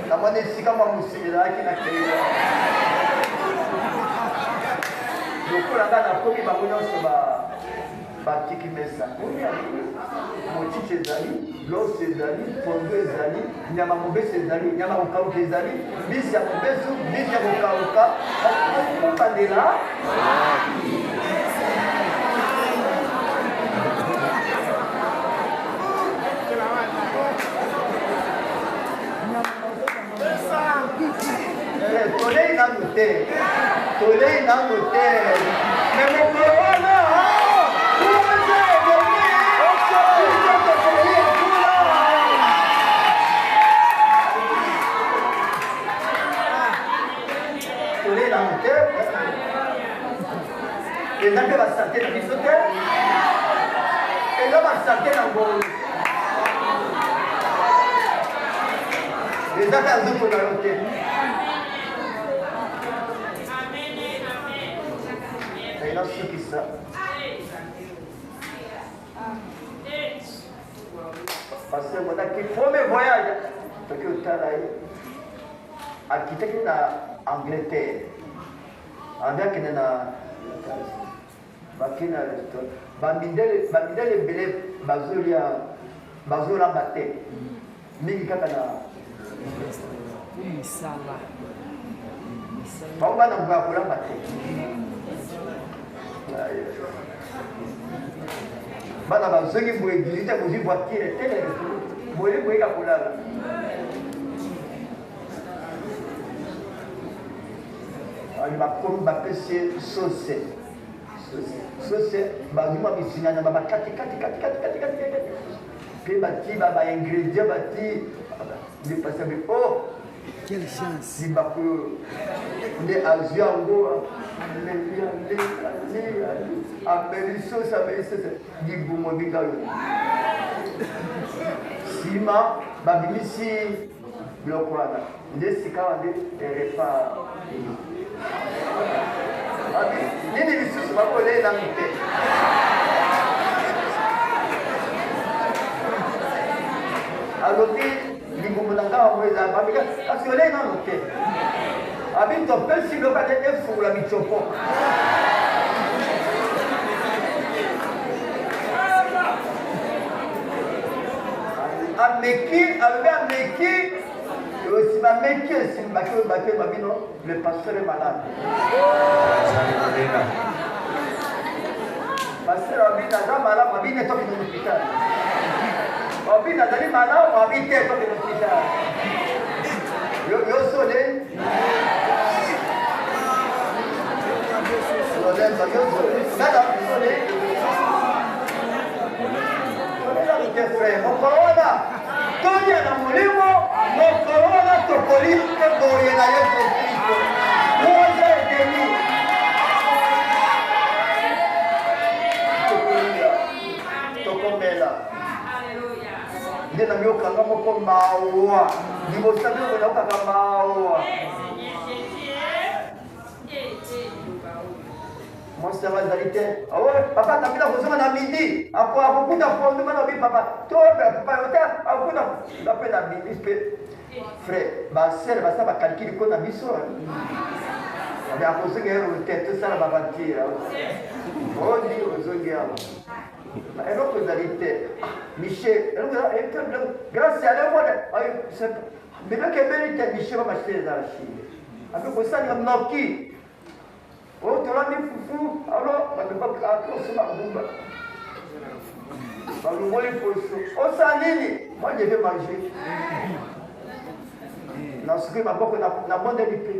La mone sika ma musira ki na kaya. Lokula ngana komi ba nyonso ba tiki mesa. Mochiche ezali, loso ezali, pondo ezali, nyama mobeso ezali, nyama kokauka ezali, bisi ya mobeso, bisi ya kokauka, okupandela. Tolei nanu te, tolei nanu te, mais mon corona, les gens peuvent sortir dans les hôtels et là va sortir dans le les gens qui sont dans l'hôtel. Et là c'est qui ça? Parce que mon actif premier voyage parce que au travail à quitter en Angleterre. Avec bakina restaurant bamindele ebele bazolamba te mingi kaka na misala bango bana mboya kolamba te bana bazongi boye eglize te bozwi voitire tele boye boyeka kolala bakomi bapesi sose bazwima misinyana babakati mpe bati baingrédient bati depasabi o quelle chance libakoyo nde azwi yango ameli sose libumo bingayo nsima babimisi biloko wana nde sika wana nde repas nini lisusu bakolela mpe alobi lingumu na ngawa mweza babika kasi ole nano te abi topesi loka te efungula micopo alobi ameki aussi bameki esili bakei babino le pasteur est malade pasteur abini aza malamu abini etoki na hôpital abini azali malamu abi te etoki na hôpital yosole mokolo wana tolia na molimo mokolo wana tokolike boye na yesu kristo moza edeni tokomela nde na miokanga moko mawa libosa biloko naokaka mawa mwasi yango azali te papa atabila kozonga na midi akokuta fondement na obi papa toakuta mpe na midi mpe frère basere basala bakalkili ko na biso akozonga ero te tosala bavatire odi ozongi awa eloko ezali te michel grâce ya lemone biloko ebeli te michel bamachine ezala chine ape kosalinga noki o tolandi fufu alo bakosoma ngumba balongoli poso osa nini moi je vais manger nasuki maboko nabondeli mpe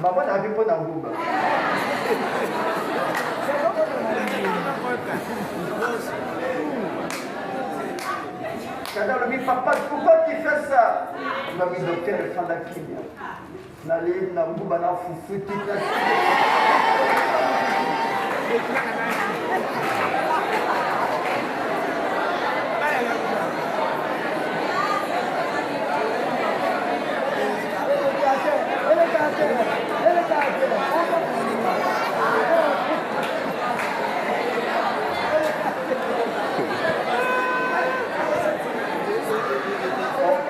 babonaki mpo na ngumba Kada alobi papa pourquoi tu fais ça babi docteur efanda kimia naleli na nguba na fufuti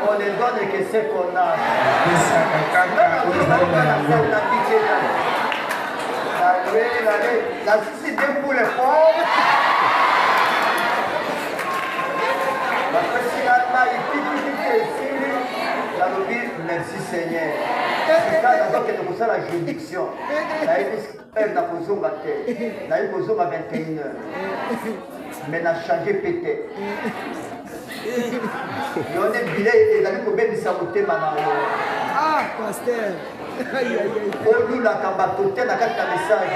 on ne donne que ce qu'on a. La société pour les pauvres. La merci Seigneur. C'est quand nous avons la juridiction. Nous avons 21h. Mais nous avons changé pété. Nous avons des billets et nous avons des sabotés maintenant. Ah, pasteur. On la cambato, na carte message.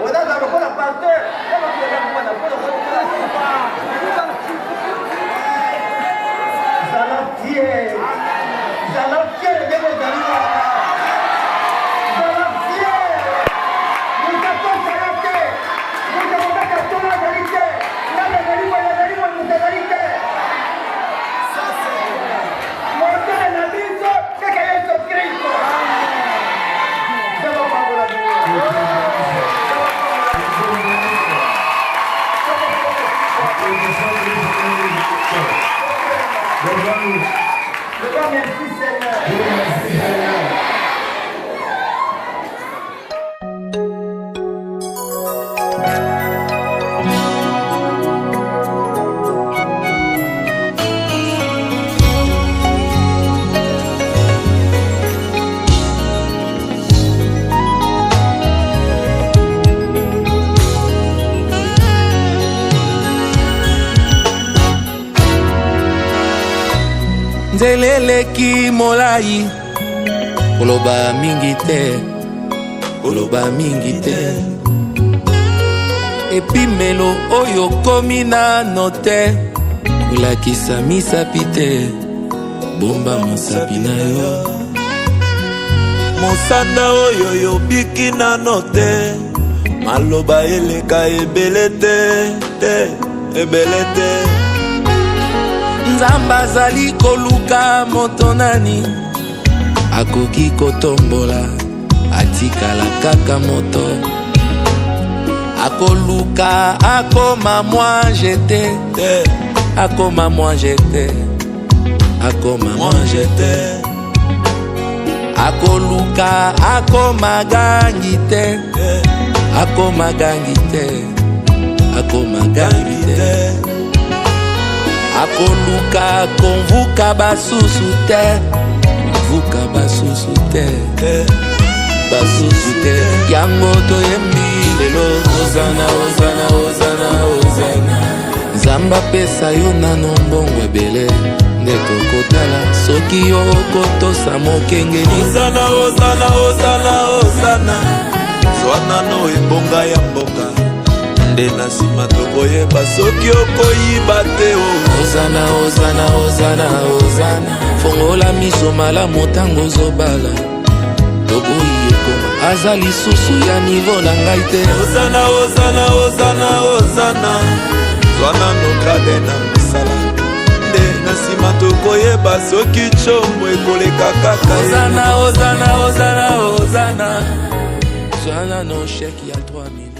On a dans le bon pasteur. Zalatier. Zalatier de Mogalia. Zalatier. Nous avons Zalatier. Nous avons la Zalatier. La Zalatier. Merci Seigneur. nzela eleki molai koloba mingi te, koloba mingi te. Epimelo oyo komi nano te, kolakisa misapi te, bomba mosapi na yo. Mosanda oyo yobiki nano te, maloba eleka ebele te, ebele te. Nzamba azali koluka moto nani akoki kotombola, atikala kaka moto akoluka akoma moi j'étais, akoma moi j'étais, akoma moi j'étais. Akoluka akoma gangi te, akoma gangi te, akoma gangi te. Akoluka konvuka basusu te, vuka basusu te, basusu te. Yango toyembi lelo, Hosana, Hosana, Hosana, Hosana. Nzamba pesa yo nano mbongo ebele, nde tokotala soki yo kotosa mokengeli. Hosana, Hosana, Hosana, Hosana. Zwa nano ebonga ya mboka, nde na nsima tokoyeba soki okoyiba te. Hosana, Hosana, Hosana, Hosana. Fongola miso malamu tango zobala, toboyi ekoma aza lisusu ya nivo na ngai te. Hosana, Hosana, Hosana, Hosana. Zwa nano grade na misala, nde na nsima tokoyeba soki tshombo ekoleka kaka. Hosana, Hosana, Hosana, Hosana. Zwa nano sheki ya 3 000.